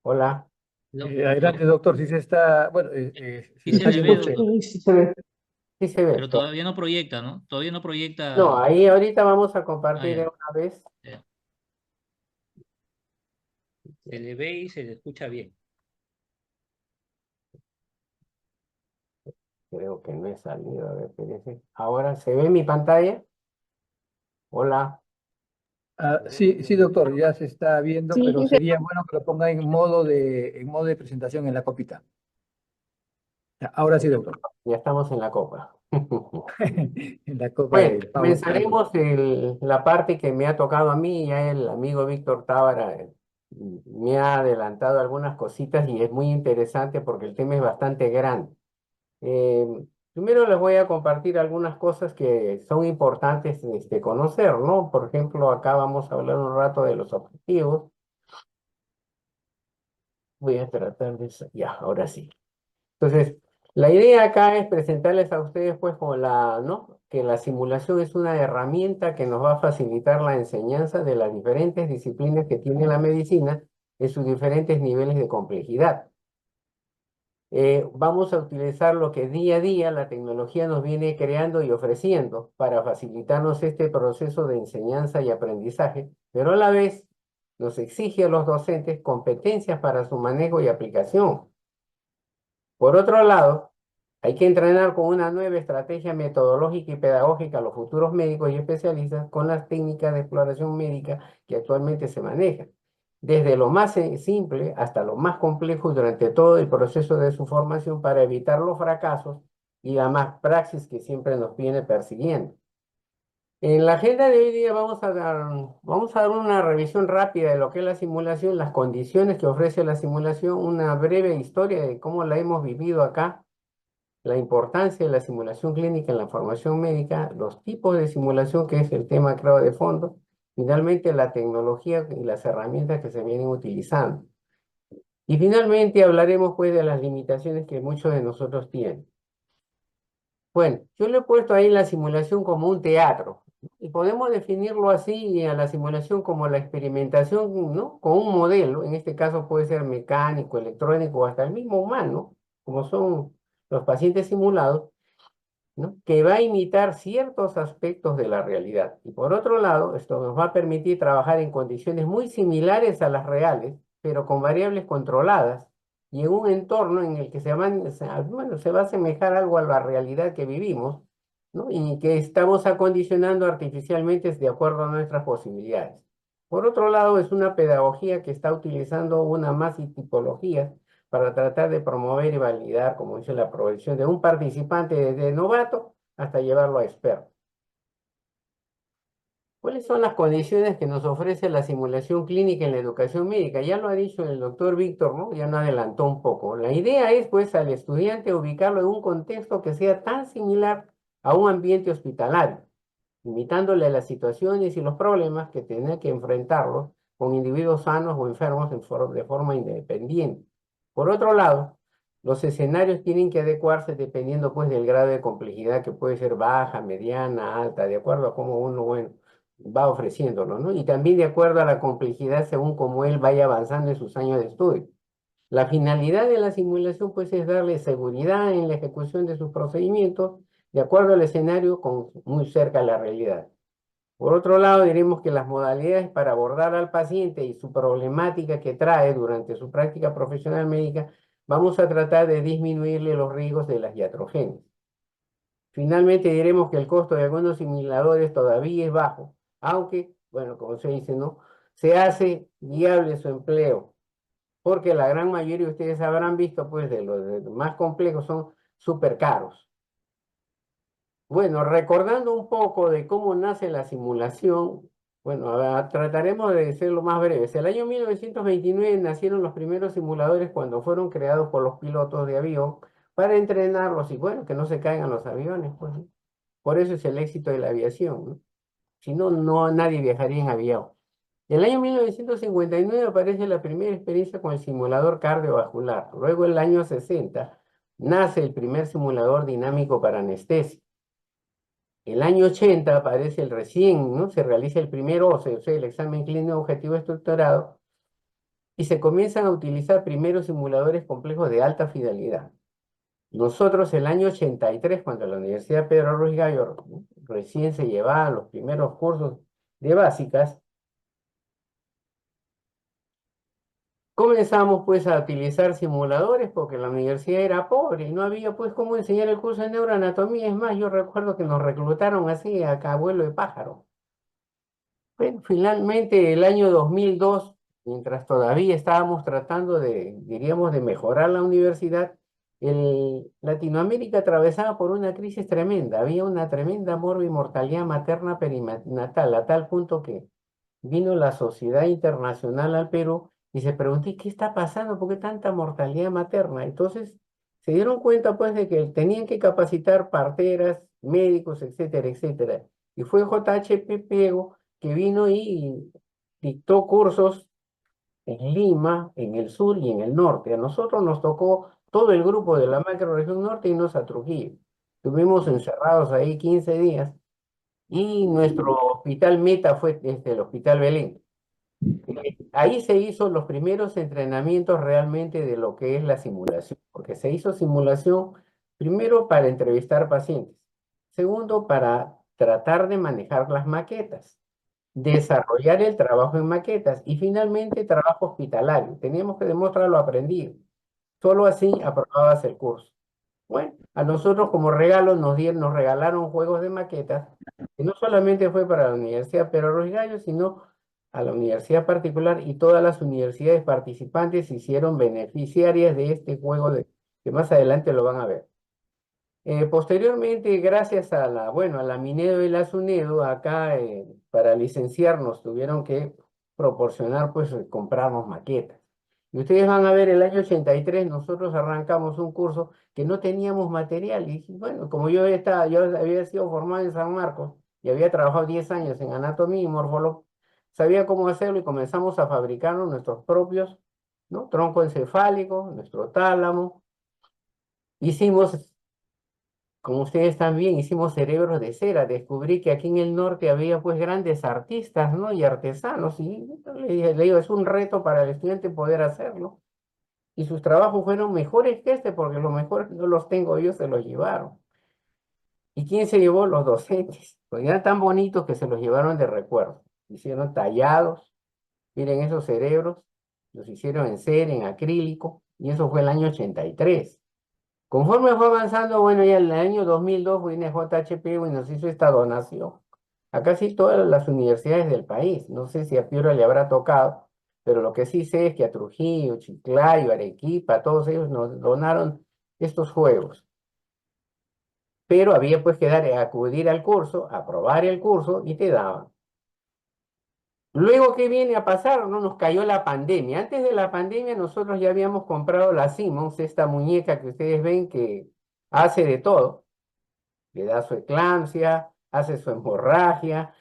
Hola. No, Adelante, doctor, si se está, bueno, sí se se está le ve, escuchando. doctor, Sí, sí se ve. Sí se ve. pero todavía no proyecta, ¿no? Todavía no No, proyecta. ahí ahorita vamos a Ah, compartir de ya, una vez. ya. Se le ve y se le escucha bien. Creo que no he salido. A ver, espérense. Ahora, ¿se ve mi pantalla? Hola. Ah, sí, sí, doctor, ya se está viendo, Sí, pero sí, sería bueno que lo ponga en modo de presentación en la copita. Ya, ahora sí, doctor. ya estamos en la copa. En la copa Bueno, del PowerPoint. comenzaremos la parte que me ha tocado a mí. Ya el amigo Víctor Tábara me ha adelantado algunas cositas y es muy interesante porque el tema es bastante grande. Eh, Primero les voy a compartir algunas cosas que son importantes conocer, ¿no? Por ejemplo, acá vamos a hablar un rato de los objetivos. Voy a tratar de... Ya, ahora sí. Entonces, la idea acá es presentarles a ustedes, pues, como ¿no? Que la simulación es una herramienta que nos va a facilitar la enseñanza de las diferentes disciplinas que tiene la medicina en sus diferentes niveles de complejidad. Vamos a utilizar lo que día a día la tecnología nos viene creando y ofreciendo para facilitarnos este proceso de enseñanza y aprendizaje, pero a la vez nos exige a los docentes competencias para su manejo y aplicación. Por otro lado, hay que entrenar con una nueva estrategia metodológica y pedagógica a los futuros médicos y especialistas con las técnicas de exploración médica que actualmente se manejan, desde lo más simple hasta lo más complejo durante todo el proceso de su formación para evitar los fracasos y la más praxis que siempre nos viene persiguiendo. En la agenda de hoy día vamos a dar una revisión rápida de lo que es la simulación, las condiciones que ofrece la simulación, una breve historia de cómo la hemos vivido acá, la importancia de la simulación clínica en la formación médica, los tipos de simulación, que es el tema creo de fondo, finalmente la tecnología y las herramientas que se vienen utilizando. Y finalmente hablaremos pues de las limitaciones que muchos de nosotros tienen. Bueno, yo le he puesto ahí la simulación como un teatro, y podemos definirlo así a la simulación como la experimentación, ¿no? Con un modelo, en este caso puede ser mecánico, electrónico o hasta el mismo humano, como son los pacientes simulados, ¿no? Que va a imitar ciertos aspectos de la realidad. Y por otro lado, esto nos va a permitir trabajar en condiciones muy similares a las reales, pero con variables controladas y en un entorno en el que bueno, se va a asemejar algo a la realidad que vivimos, ¿no? Y que estamos acondicionando artificialmente de acuerdo a nuestras posibilidades. Por otro lado, es una pedagogía que está utilizando una más y tipologías para tratar de promover y validar, como dice, la progresión de un participante desde novato hasta llevarlo a experto. ¿Cuáles son las condiciones que nos ofrece la simulación clínica en la educación médica? Ya lo ha dicho el doctor Víctor, ¿no? Ya nos adelantó un poco. La idea es, pues, al estudiante ubicarlo en un contexto que sea tan similar a un ambiente hospitalario, limitándole las situaciones y los problemas que tiene que enfrentarlos con individuos sanos o enfermos de forma independiente. Por otro lado, los escenarios tienen que adecuarse dependiendo pues del grado de complejidad que puede ser baja, mediana, alta, de acuerdo a cómo uno, bueno, va ofreciéndolo, ¿no? Y también de acuerdo a la complejidad según cómo él vaya avanzando en sus años de estudio. La finalidad de la simulación pues es darle seguridad en la ejecución de sus procedimientos de acuerdo al escenario muy cerca a la realidad. Por otro lado, diremos que las modalidades para abordar al paciente y su problemática que trae durante su práctica profesional médica, vamos a tratar de disminuirle los riesgos de las iatrogenias. Finalmente, diremos que el costo de algunos simuladores todavía es bajo, aunque, bueno, como se dice, ¿no? Se hace viable su empleo, porque la gran mayoría de ustedes habrán visto, pues, de los más complejos son súper caros. Bueno, recordando un poco de cómo nace la simulación, bueno, trataremos de ser lo más breves. El año 1929 nacieron los primeros simuladores cuando fueron creados por los pilotos de avión para entrenarlos y, bueno, que no se caigan los aviones, pues, ¿no? Por eso es el éxito de la aviación, ¿no? Si no, nadie viajaría en avión. En el año 1959 aparece la primera experiencia con el simulador cardiovascular. Luego, en el año 60, nace el primer simulador dinámico para anestesia. El año 80 aparece el recién, ¿no? Se realiza el primer OCE, o sea, el examen clínico objetivo estructurado, y se comienzan a utilizar primeros simuladores complejos de alta fidelidad. Nosotros el año 83, cuando la Universidad Pedro Ruiz Gallo, ¿no? Recién se llevaban los primeros cursos de básicas, comenzamos pues a utilizar simuladores porque la universidad era pobre y no había pues cómo enseñar el curso de neuroanatomía. Es más, yo recuerdo que nos reclutaron así a vuelo de pájaro. Bueno, finalmente el año 2002, mientras todavía estábamos tratando diríamos, de mejorar la universidad, Latinoamérica atravesaba por una crisis tremenda. Había una tremenda mortalidad materna perinatal, a tal punto que vino la Sociedad Internacional al Perú y se preguntó, ¿qué está pasando? ¿Por qué tanta mortalidad materna? Entonces se dieron cuenta pues de que tenían que capacitar parteras, médicos, etcétera, etcétera. Y fue JHP Piego que vino y dictó cursos en Lima, en el sur y en el norte. A nosotros nos tocó todo el grupo de la macrorregión norte irnos a Trujillo. Estuvimos encerrados ahí 15 días y nuestro hospital meta fue el Hospital Belén. Ahí se hizo los primeros entrenamientos realmente de lo que es la simulación, porque se hizo simulación primero para entrevistar pacientes, segundo para tratar de manejar las maquetas, desarrollar el trabajo en maquetas y finalmente trabajo hospitalario. Teníamos que demostrar lo aprendido. Solo así aprobabas el curso. Bueno, a nosotros como regalo nos regalaron juegos de maquetas, que no solamente fue para la Universidad Pedro Ruiz Gallo, sino a la universidad particular y todas las universidades participantes se hicieron beneficiarias de este juego que más adelante lo van a ver. Posteriormente, gracias a a la Minedo y la Sunedo, acá para licenciarnos tuvieron que proporcionar, pues, comprarnos maquetas. Y ustedes van a ver, el año 83 nosotros arrancamos un curso que no teníamos material. Y bueno, como yo había sido formado en San Marcos y había trabajado 10 años en anatomía y morfología, sabía cómo hacerlo y comenzamos a fabricar nuestros propios, ¿no? Tronco encefálico, nuestro tálamo. Hicimos, como ustedes también, hicimos cerebros de cera. Descubrí que aquí en el norte había pues grandes artistas, ¿no? Y artesanos. Y le digo, es un reto para el estudiante poder hacerlo. Y sus trabajos fueron mejores que este, porque los mejores no los tengo yo, se los llevaron. ¿Y quién se llevó? Los docentes. Pues eran tan bonitos que se los llevaron de recuerdo. Hicieron tallados. Miren esos cerebros. Los hicieron en cera, en acrílico. Y eso fue el año 83. Conforme fue avanzando, bueno, ya en el año 2002 viene JHP y nos hizo esta donación a casi todas las universidades del país. No sé si a Piura le habrá tocado, pero lo que sí sé es que a Trujillo, Chiclayo, Arequipa, a todos ellos nos donaron estos juegos. Pero había pues que acudir al curso, aprobar el curso y te daban. Luego, ¿qué viene a pasar? No nos cayó la pandemia. Antes de la pandemia nosotros ya habíamos comprado la Simmons, esta muñeca que ustedes ven que hace de todo. Le da su eclampsia, hace su hemorragia,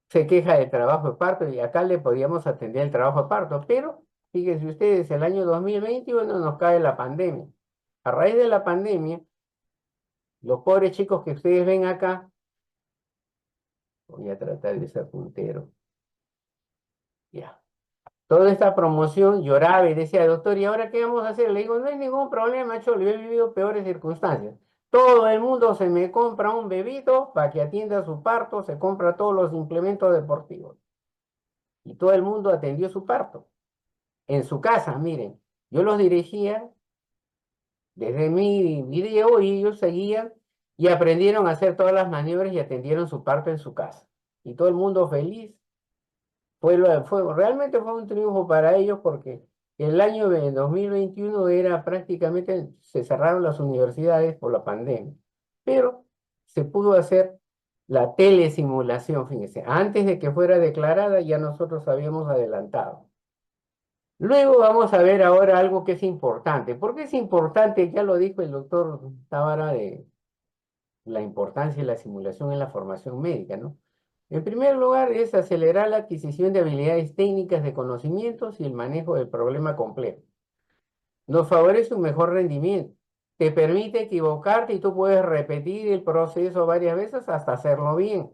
se queja del trabajo de parto y acá le podíamos atender el trabajo de parto. Pero, fíjense ustedes, el año 2021 nos cae la pandemia. A raíz de la pandemia, los pobres chicos que ustedes ven acá, voy a tratar de ser puntero. Ya. Toda esta promoción lloraba y decía, doctor, ¿y ahora qué vamos a hacer? Le digo, no hay ningún problema, Cholo, yo he vivido peores circunstancias. Todo el mundo se me compra un bebito para que atienda su parto, se compra todos los implementos deportivos. Y todo el mundo atendió su parto. En su casa, miren, yo los dirigía desde mi video y ellos seguían y aprendieron a hacer todas las maniobras y atendieron su parto en su casa. Y todo el mundo feliz. Realmente fue un triunfo para ellos porque el año de 2021 era prácticamente, se cerraron las universidades por la pandemia, pero se pudo hacer la telesimulación, fíjense, antes de que fuera declarada ya nosotros habíamos adelantado. Luego vamos a ver ahora algo que es importante. ¿Por qué es importante? Ya lo dijo el doctor Tábara de la importancia de la simulación en la formación médica, ¿no? En primer lugar, es acelerar la adquisición de habilidades técnicas de conocimientos y el manejo del problema complejo. Nos favorece un mejor rendimiento. Te permite equivocarte y tú puedes repetir el proceso varias veces hasta hacerlo bien,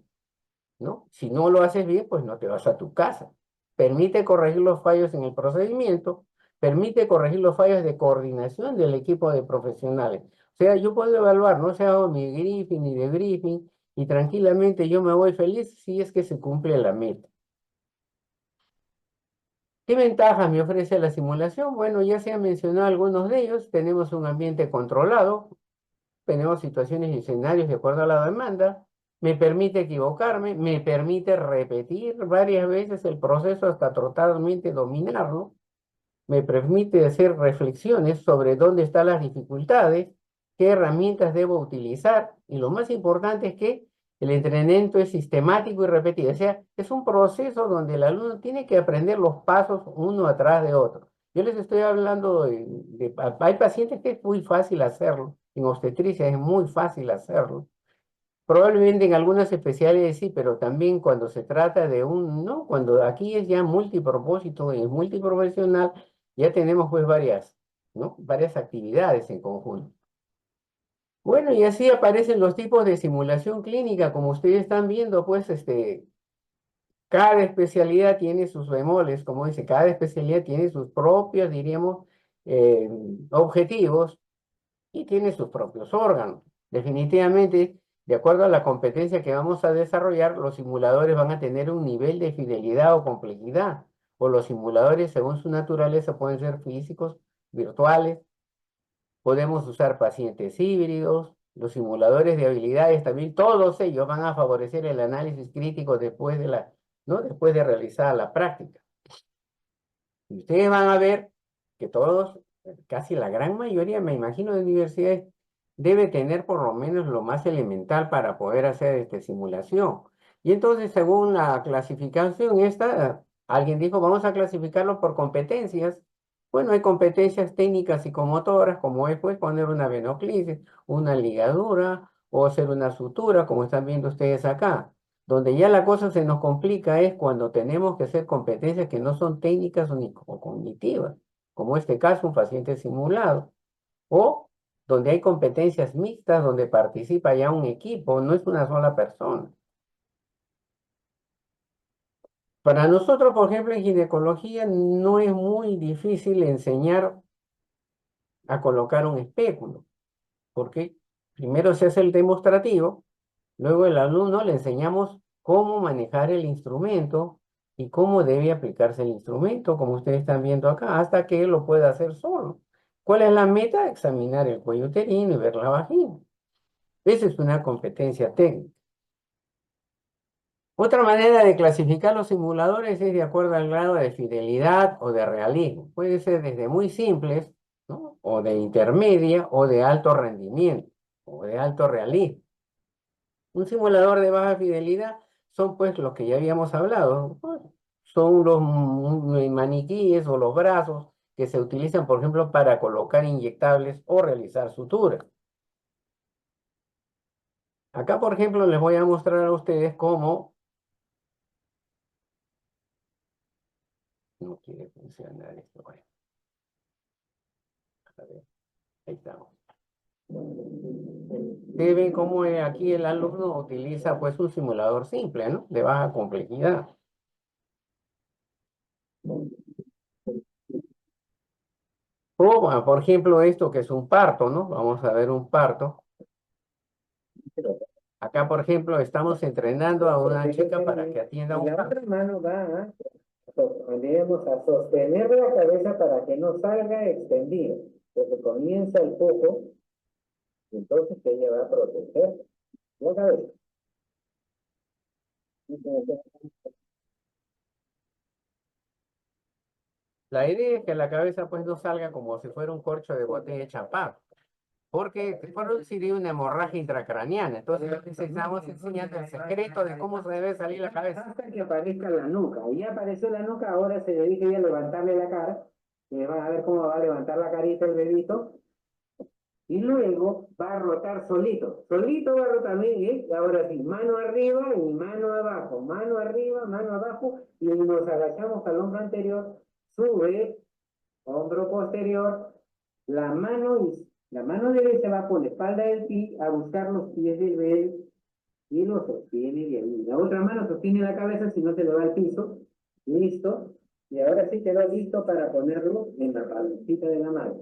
¿no? Si no lo haces bien, pues no te vas a tu casa. Permite corregir los fallos en el procedimiento, permite corregir los fallos de coordinación del equipo de profesionales. O sea, yo puedo evaluar, no se hago mi briefing ni debriefing, y tranquilamente yo me voy feliz si es que se cumple la meta. ¿Qué ventajas me ofrece la simulación? Bueno, ya se han mencionado algunos de ellos. Tenemos un ambiente controlado, tenemos situaciones y escenarios de acuerdo a la demanda, me permite equivocarme, me permite repetir varias veces el proceso hasta totalmente dominarlo, me permite hacer reflexiones sobre dónde están las dificultades, qué herramientas debo utilizar, y lo más importante es que el entrenamiento es sistemático y repetido. O sea, es un proceso donde el alumno tiene que aprender los pasos uno atrás de otro. Yo les estoy hablando hay pacientes que es muy fácil hacerlo. En obstetricia es muy fácil hacerlo. Probablemente en algunas especialidades sí, pero también cuando se trata de no, cuando aquí es ya multipropósito, es multiprofesional, ya tenemos pues varias, ¿no? Varias actividades en conjunto. Bueno, y así aparecen los tipos de simulación clínica, como ustedes están viendo, pues cada especialidad tiene sus bemoles, como dice, cada especialidad tiene sus propios, diríamos, eh, objetivos y tiene sus propios órganos. Definitivamente, de acuerdo a la competencia que vamos a desarrollar, los simuladores van a tener un nivel de fidelidad o complejidad, o los simuladores, según su naturaleza, pueden ser físicos, virtuales, podemos usar pacientes híbridos, los simuladores de habilidades también, todos ellos van a favorecer el análisis crítico después ¿no? Después de realizar la práctica. Y ustedes van a ver que todos, casi la gran mayoría, me imagino, de universidades, debe tener por lo menos lo más elemental para poder hacer esta simulación. Y entonces, según la clasificación esta, alguien dijo, vamos a clasificarlo por competencias. Bueno, hay competencias técnicas psicomotoras, como es pues poner una venoclisis, una ligadura o hacer una sutura, como están viendo ustedes acá. Donde ya la cosa se nos complica es cuando tenemos que hacer competencias que no son técnicas o cognitivas, como este caso, un paciente simulado, o donde hay competencias mixtas, donde participa ya un equipo, no es una sola persona. Para nosotros, por ejemplo, en ginecología no es muy difícil enseñar a colocar un espéculo, porque primero se hace el demostrativo. Luego el alumno le enseñamos cómo manejar el instrumento y cómo debe aplicarse el instrumento, como ustedes están viendo acá, hasta que él lo pueda hacer solo. ¿Cuál es la meta? Examinar el cuello uterino y ver la vagina. Esa es una competencia técnica. Otra manera de clasificar los simuladores es de acuerdo al grado de fidelidad o de realismo. Puede ser desde muy simples, ¿no? O de intermedia, o de alto rendimiento, o de alto realismo. Un simulador de baja fidelidad son pues los que ya habíamos hablado, ¿no? Son los maniquíes o los brazos que se utilizan, por ejemplo, para colocar inyectables o realizar suturas. Acá, por ejemplo, les voy a mostrar a ustedes cómo... No quiere funcionar esto. Bueno, a ver, ahí estamos. Ustedes ven cómo aquí el alumno utiliza pues un simulador simple, ¿no? De baja complejidad. O, bueno, por ejemplo, esto que es un parto, ¿no? Vamos a ver un parto. Acá, por ejemplo, estamos entrenando a una chica para que atienda un La parto. otra mano va a sostener la cabeza para que no salga extendida. Entonces comienza el poco, y entonces ella va a proteger la cabeza. La idea es que la cabeza pues no salga como si fuera un corcho de botella de champán, porque produciría una hemorragia intracraniana. Entonces, lo que estamos enseñando el secreto de cómo se debe salir la cabeza. Hasta que aparezca la nuca. Y ya apareció la nuca, ahora se dedica ya a levantarle la cara. Y van a ver cómo va a levantar la carita el bebito. Y luego va a rotar solito. Solito va a rotar, ¿eh? Ahora sí, mano arriba y mano abajo. Mano arriba, mano abajo. Y nos agachamos al hombro anterior. Sube, hombro posterior. La mano derecha va por la espalda del pie a buscar los pies del bebé y lo sostiene de ahí. La otra mano sostiene la cabeza si no se le va al piso. Listo. Y ahora sí quedó listo para ponerlo en la palmita de la mano.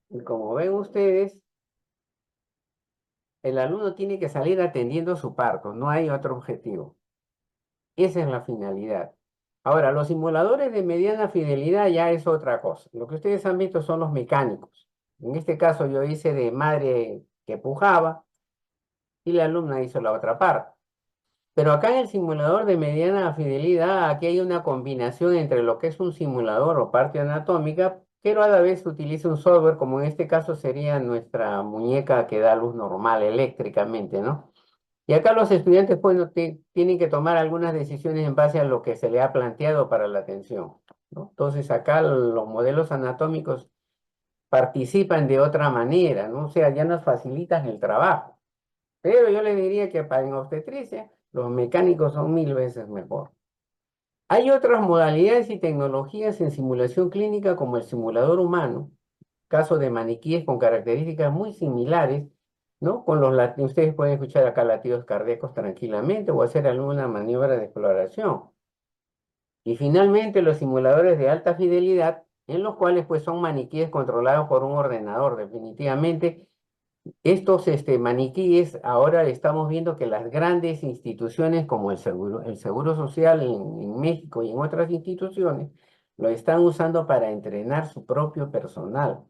Y como ven ustedes, el alumno tiene que salir atendiendo su parto, no hay otro objetivo. Esa es la finalidad. Ahora, los simuladores de mediana fidelidad ya es otra cosa. Lo que ustedes han visto son los mecánicos. En este caso yo hice de madre que pujaba y la alumna hizo la otra parte. Pero acá en el simulador de mediana fidelidad, aquí hay una combinación entre lo que es un simulador o parte anatómica, pero a la vez se utiliza un software, como en este caso sería nuestra muñeca que da luz normal eléctricamente, ¿no? Y acá los estudiantes, bueno, tienen que tomar algunas decisiones en base a lo que se le ha planteado para la atención. ¿no? Entonces acá los modelos anatómicos participan de otra manera, ¿no? O sea, ya nos facilitan el trabajo. Pero yo le diría que para en obstetricia los mecánicos son 1000 veces mejor. Hay otras modalidades y tecnologías en simulación clínica como el simulador humano, caso de maniquíes con características muy similares, ¿no? Con los ustedes pueden escuchar acá latidos cardíacos tranquilamente o hacer alguna maniobra de exploración. Y finalmente los simuladores de alta fidelidad, en los cuales pues son maniquíes controlados por un ordenador. Definitivamente, estos maniquíes, ahora estamos viendo que las grandes instituciones como el Seguro Social en México y en otras instituciones, lo están usando para entrenar su propio personal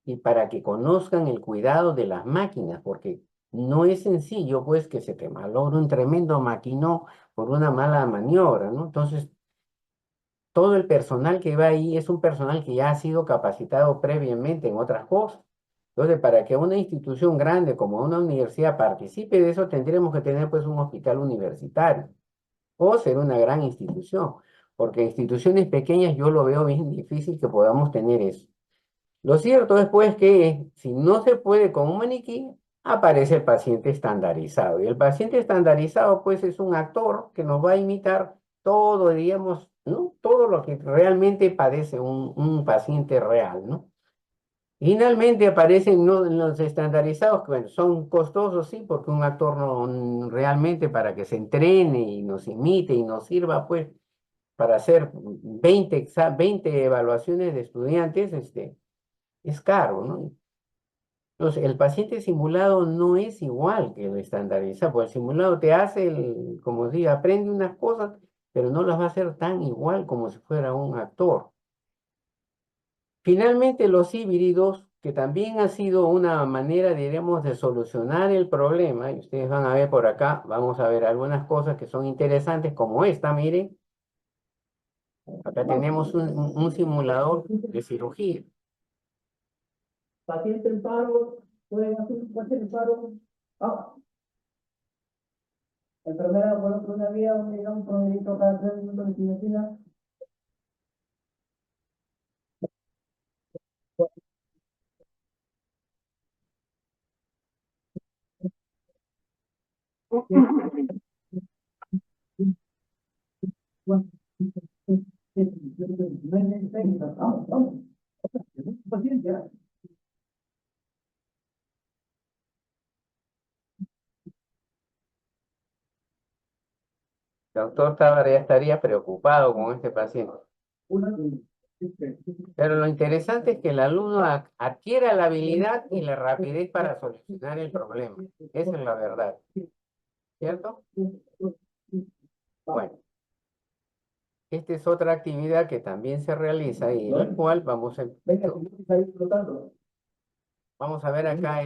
y para que conozcan el cuidado de las máquinas, porque no es sencillo, pues, que se te malogre un tremendo maquinón por una mala maniobra, ¿no? Entonces, todo el personal que va ahí es un personal que ya ha sido capacitado previamente en otras cosas. Entonces, para que una institución grande como una universidad participe de eso, tendremos que tener, pues, un hospital universitario o ser una gran institución, porque instituciones pequeñas yo lo veo bien difícil que podamos tener eso. Lo cierto es pues que si no se puede con un maniquí, aparece el paciente estandarizado. Y el paciente estandarizado pues es un actor que nos va a imitar todo, digamos, ¿no? Todo lo que realmente padece un paciente real, ¿no? Finalmente aparecen los estandarizados, que bueno, son costosos, sí, porque un actor no realmente para que se entrene y nos imite y nos sirva pues para hacer 20 evaluaciones de estudiantes, es caro, ¿no? Entonces, el paciente simulado no es igual que el estandarizado, porque el simulado te hace, como digo, aprende unas cosas, pero no las va a hacer tan igual como si fuera un actor. Finalmente, los híbridos, que también ha sido una manera, diremos, de solucionar el problema, y ustedes van a ver por acá, vamos a ver algunas cosas que son interesantes, como esta, miren, acá tenemos un simulador de cirugía. Paciente en paro, pueden hacer un paciente en paro. Ah, enfermera, por otro una vía, donde llega un promedio cada 3 minutos de quimioterapia. Vamos, vamos. Paciente, ¿ah? El doctor Tábara ya estaría preocupado con este paciente. Pero lo interesante es que el alumno adquiera la habilidad y la rapidez para solucionar el problema. Esa es la verdad. ¿Cierto? Bueno, esta es otra actividad que también se realiza y en la cual vamos a ver acá.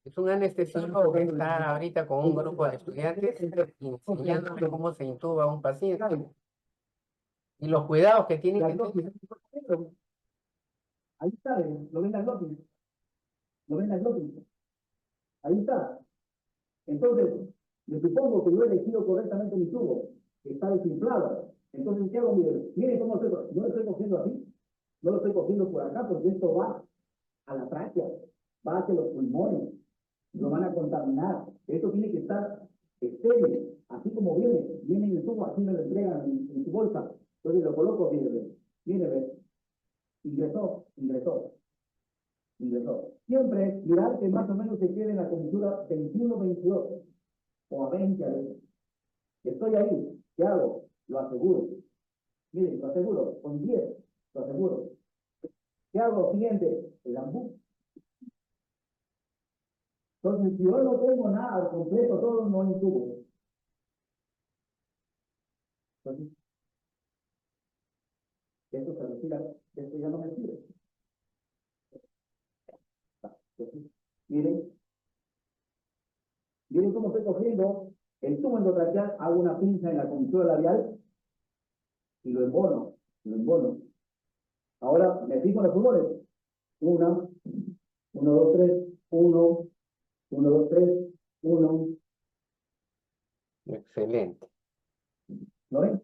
Es un anestesiólogo que está ahorita con un grupo de estudiantes enseñándole cómo se intuba a un paciente y los cuidados que tiene que tener. Ahí está, lo ven la glotis. Lo ven la glotis. Ahí está. Entonces, me supongo que yo he elegido correctamente mi tubo, que está desinflado. Entonces, ¿qué hago? Miren cómo estoy. Yo lo estoy cogiendo así. No lo estoy cogiendo por acá porque esto va a la tráquea, va hacia los pulmones, lo van a contaminar. Esto tiene que estar estéril, así como viene en el tubo, así me lo entregan en su bolsa. Entonces lo coloco, mire, ingresó. Siempre mirar que más o menos se quede en la comisura 21-28 o a 20 a veces. Estoy ahí, ¿qué hago? Lo aseguro. Miren, lo aseguro, con 10, lo aseguro. ¿Qué hago? Siguiente, el ambú. Entonces, si yo no tengo nada completo, todo no intubo. Entonces, esto se retira, esto ya no me sirve. Entonces, miren cómo estoy cogiendo el tubo endotraqueal, hago una pinza en la comisura labial y lo embono. Ahora me fijo en los pulmones. 1, 2, 3, 1, 2, 3, 1. Excelente. ¿Lo ven?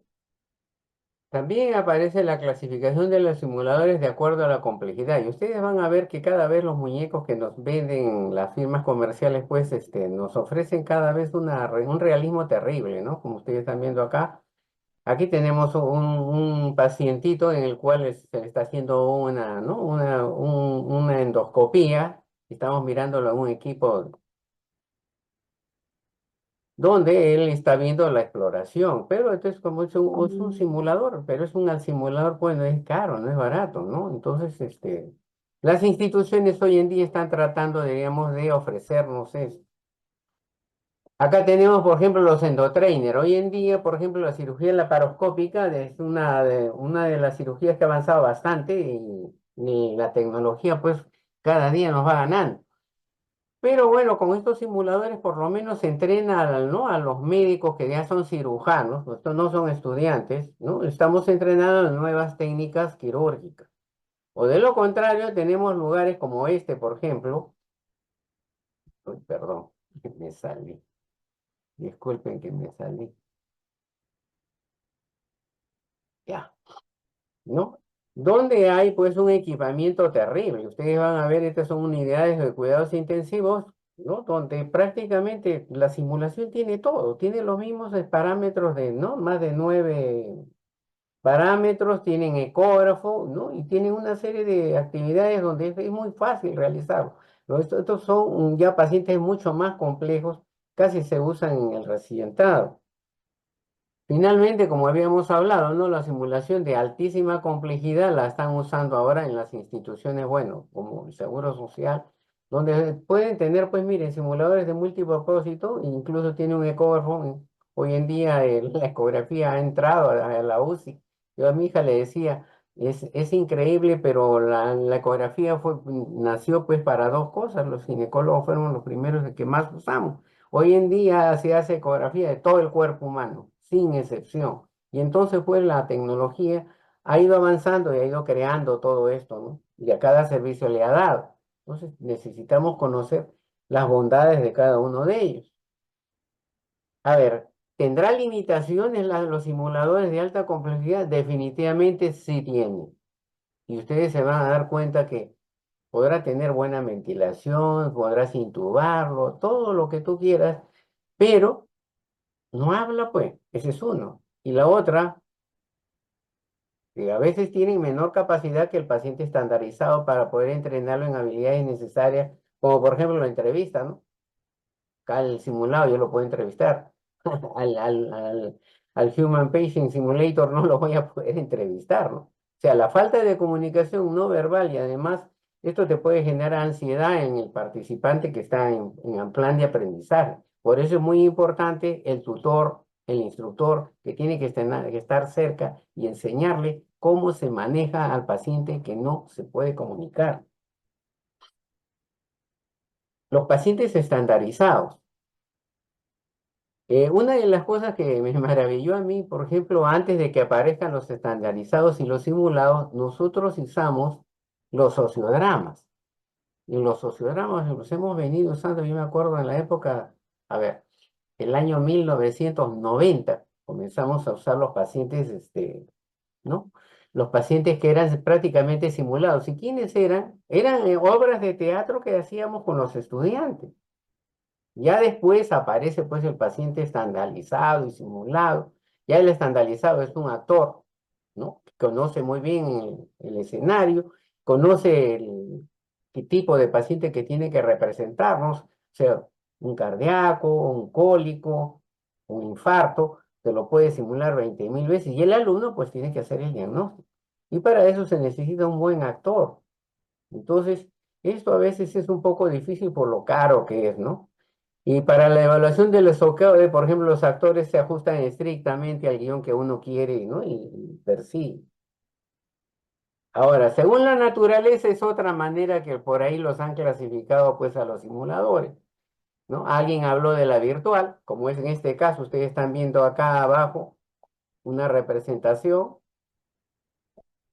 También aparece la clasificación de los simuladores de acuerdo a la complejidad. Y ustedes van a ver que cada vez los muñecos que nos venden las firmas comerciales, pues, nos ofrecen cada vez un realismo terrible, ¿no? Como ustedes están viendo acá. Aquí tenemos un pacientito en el cual se le está haciendo una, ¿no? Una endoscopía. Estamos mirándolo en un equipo donde él está viendo la exploración, pero entonces como es un simulador, pero es un simulador, pues no es caro, no es barato, ¿no? Entonces, las instituciones hoy en día están tratando, digamos, de ofrecernos esto. Acá tenemos, por ejemplo, los endotrainer. Hoy en día, por ejemplo, la cirugía laparoscópica es una de las cirugías que ha avanzado bastante y la tecnología, pues, cada día nos va ganando. Pero bueno, con estos simuladores por lo menos se entrena ¿no? a los médicos que ya son cirujanos, estos no son estudiantes, ¿no? Estamos entrenando en nuevas técnicas quirúrgicas. O de lo contrario, tenemos lugares como este, por ejemplo. Uy, perdón, me salí. Disculpen que me salí. Ya, ¿no? Donde hay pues un equipamiento terrible. Ustedes van a ver, estas son unidades de cuidados intensivos, ¿no? Donde prácticamente la simulación tiene todo, tiene los mismos parámetros de, ¿no? Más de 9 parámetros, tienen ecógrafo, ¿no? Y tienen una serie de actividades donde es muy fácil realizarlo. ¿No? Estos son ya pacientes mucho más complejos, casi se usan en el residentado. Finalmente, como habíamos hablado, ¿no? La simulación de altísima complejidad la están usando ahora en las instituciones, bueno, como el Seguro Social, donde pueden tener, pues miren, simuladores de multipropósito, incluso tiene un ecógrafo. Hoy en día la ecografía ha entrado a la UCI. Yo a mi hija le decía, es increíble, pero la ecografía nació pues para dos cosas. Los ginecólogos fueron los primeros que más usamos. Hoy en día se hace ecografía de todo el cuerpo humano, sin excepción. Y entonces, pues, la tecnología ha ido avanzando y ha ido creando todo esto, ¿no? Y a cada servicio le ha dado. Entonces, necesitamos conocer las bondades de cada uno de ellos. A ver, ¿tendrá limitaciones los simuladores de alta complejidad? Definitivamente sí tienen. Y ustedes se van a dar cuenta que podrá tener buena ventilación, podrás intubarlo, todo lo que tú quieras, pero no habla, pues, ese es uno. Y la otra, que a veces tienen menor capacidad que el paciente estandarizado para poder entrenarlo en habilidades necesarias, como por ejemplo la entrevista, ¿no? Acá el simulado yo lo puedo entrevistar. Al Human Patient Simulator no lo voy a poder entrevistar, ¿no? O sea, la falta de comunicación no verbal y además esto te puede generar ansiedad en el participante que está en plan de aprendizaje. Por eso es muy importante el tutor, el instructor, que tiene que estar cerca y enseñarle cómo se maneja al paciente que no se puede comunicar. Los pacientes estandarizados. Una de las cosas que me maravilló a mí, por ejemplo, antes de que aparezcan los estandarizados y los simulados, nosotros usamos los sociodramas. Y los sociodramas los hemos venido usando, yo me acuerdo en la época, a ver, el año 1990, comenzamos a usar los pacientes, ¿no? Los pacientes que eran prácticamente simulados. ¿Y quiénes eran? Eran obras de teatro que hacíamos con los estudiantes. Ya después aparece pues el paciente estandarizado y simulado. Ya el estandarizado es un actor, ¿no? Que conoce muy bien el escenario, conoce qué tipo de paciente que tiene que representarnos, o sea, un cardíaco, un cólico, un infarto, te lo puede simular 20.000 veces y el alumno pues tiene que hacer el diagnóstico. Y para eso se necesita un buen actor. Entonces, esto a veces es un poco difícil por lo caro que es, ¿no? Y para la evaluación de los actores, por ejemplo, los actores se ajustan estrictamente al guión que uno quiere, ¿no? Y persigue. Ahora, según la naturaleza es otra manera que por ahí los han clasificado pues a los simuladores, ¿no? Alguien habló de la virtual, como es en este caso, ustedes están viendo acá abajo una representación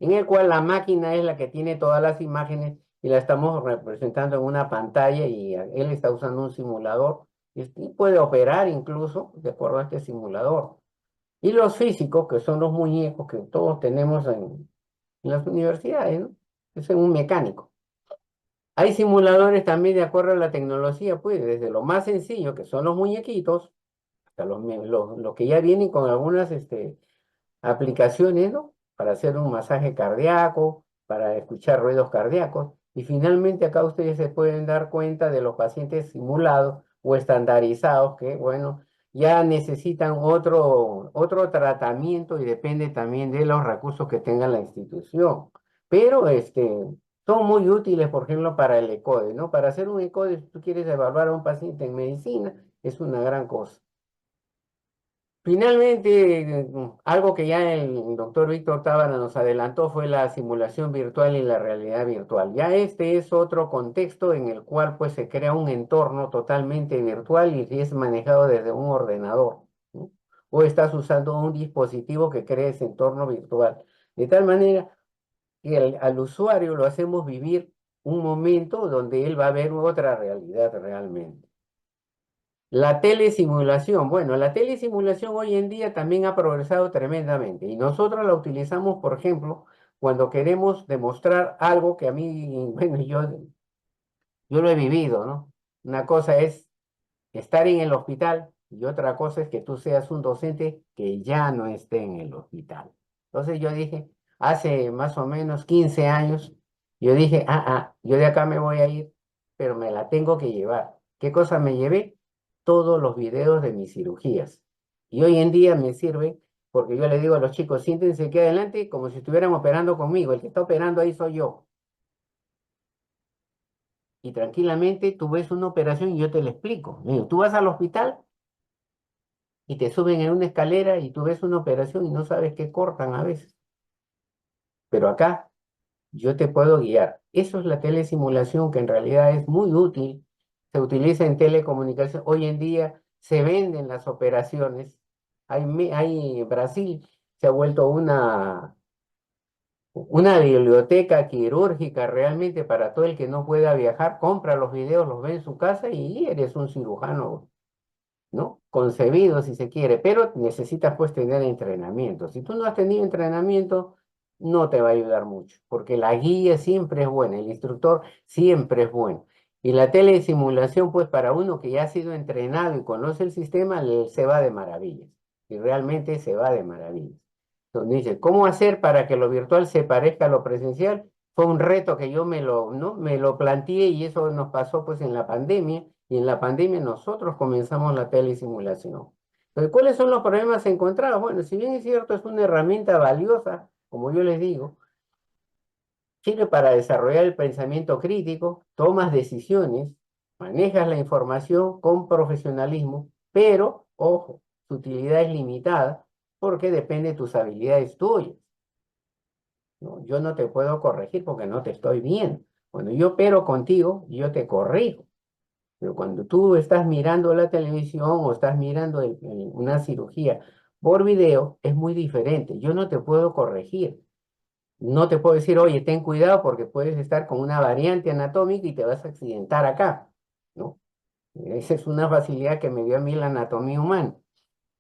en el cual la máquina es la que tiene todas las imágenes y la estamos representando en una pantalla y él está usando un simulador y puede operar incluso de acuerdo a este simulador. Y los físicos, que son los muñecos que todos tenemos en las universidades, ¿no? Es un mecánico. Hay simuladores también de acuerdo a la tecnología, pues, desde lo más sencillo, que son los muñequitos, hasta los que ya vienen con algunas aplicaciones, ¿no? Para hacer un masaje cardíaco, para escuchar ruidos cardíacos. Y finalmente acá ustedes se pueden dar cuenta de los pacientes simulados o estandarizados que, bueno, ya necesitan otro tratamiento y depende también de los recursos que tenga la institución. Pero son muy útiles, por ejemplo, para el ECODE, ¿no? Para hacer un ECODE, si tú quieres evaluar a un paciente en medicina, es una gran cosa. Finalmente, algo que ya el doctor Víctor Tábara nos adelantó fue la simulación virtual y la realidad virtual. Ya este es otro contexto en el cual pues se crea un entorno totalmente virtual y es manejado desde un ordenador, ¿no? O estás usando un dispositivo que crea ese entorno virtual. De tal manera que al usuario lo hacemos vivir un momento donde él va a ver otra realidad realmente. La telesimulación. Bueno, la telesimulación hoy en día también ha progresado tremendamente y nosotros la utilizamos, por ejemplo, cuando queremos demostrar algo que a mí, bueno, yo lo he vivido, ¿no? Una cosa es estar en el hospital y otra cosa es que tú seas un docente que ya no esté en el hospital. Entonces yo dije, hace más o menos 15 años, yo dije, yo de acá me voy a ir, pero me la tengo que llevar. ¿Qué cosa me llevé? Todos los videos de mis cirugías. Y hoy en día me sirve porque yo le digo a los chicos, siéntense aquí adelante como si estuvieran operando conmigo. El que está operando ahí soy yo. Y tranquilamente tú ves una operación y yo te la explico. Digo, tú vas al hospital y te suben en una escalera y tú ves una operación y no sabes qué cortan a veces. Pero acá yo te puedo guiar. Eso es la telesimulación que en realidad es muy útil. Se utiliza en telecomunicación. Hoy en día se venden las operaciones. Brasil se ha vuelto una biblioteca quirúrgica realmente para todo el que no pueda viajar. Compra los videos, los ve en su casa y eres un cirujano, ¿no? Concebido, si se quiere, pero necesitas pues tener entrenamiento. Si tú no has tenido entrenamiento, no te va a ayudar mucho, porque la guía siempre es buena, el instructor siempre es bueno. Y la telesimulación, pues para uno que ya ha sido entrenado y conoce el sistema, se va de maravillas. Y realmente se va de maravillas. Entonces dice, ¿cómo hacer para que lo virtual se parezca a lo presencial? Fue un reto que yo ¿no? me lo planteé y eso nos pasó pues en la pandemia. Y en la pandemia nosotros comenzamos la telesimulación. Entonces, ¿cuáles son los problemas encontrados? Bueno, si bien es cierto, es una herramienta valiosa, como yo les digo, sirve para desarrollar el pensamiento crítico, tomas decisiones, manejas la información con profesionalismo, pero, ojo, su utilidad es limitada porque depende de tus habilidades tuyas, ¿no? Yo no te puedo corregir porque no te estoy viendo. Cuando yo opero contigo, yo te corrijo. Pero cuando tú estás mirando la televisión o estás mirando una cirugía por video, es muy diferente. Yo no te puedo corregir. No te puedo decir, oye, ten cuidado porque puedes estar con una variante anatómica y te vas a accidentar acá, ¿no? Esa es una facilidad que me dio a mí la anatomía humana.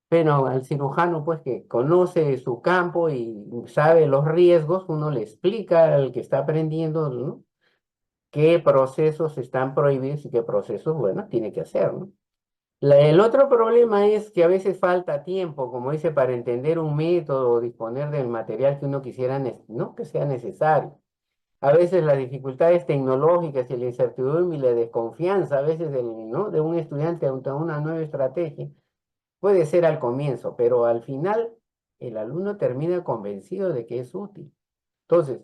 Pero al cirujano, pues que conoce su campo y sabe los riesgos, uno le explica al que está aprendiendo, ¿no? Qué procesos están prohibidos y qué procesos, bueno, tiene que hacer, ¿no? El otro problema es que a veces falta tiempo, como dice, para entender un método o disponer del material que uno quisiera, ¿no? Que sea necesario. A veces las dificultades tecnológicas y la incertidumbre y la desconfianza a veces ¿no? de un estudiante ante una nueva estrategia puede ser al comienzo, pero al final el alumno termina convencido de que es útil. Entonces,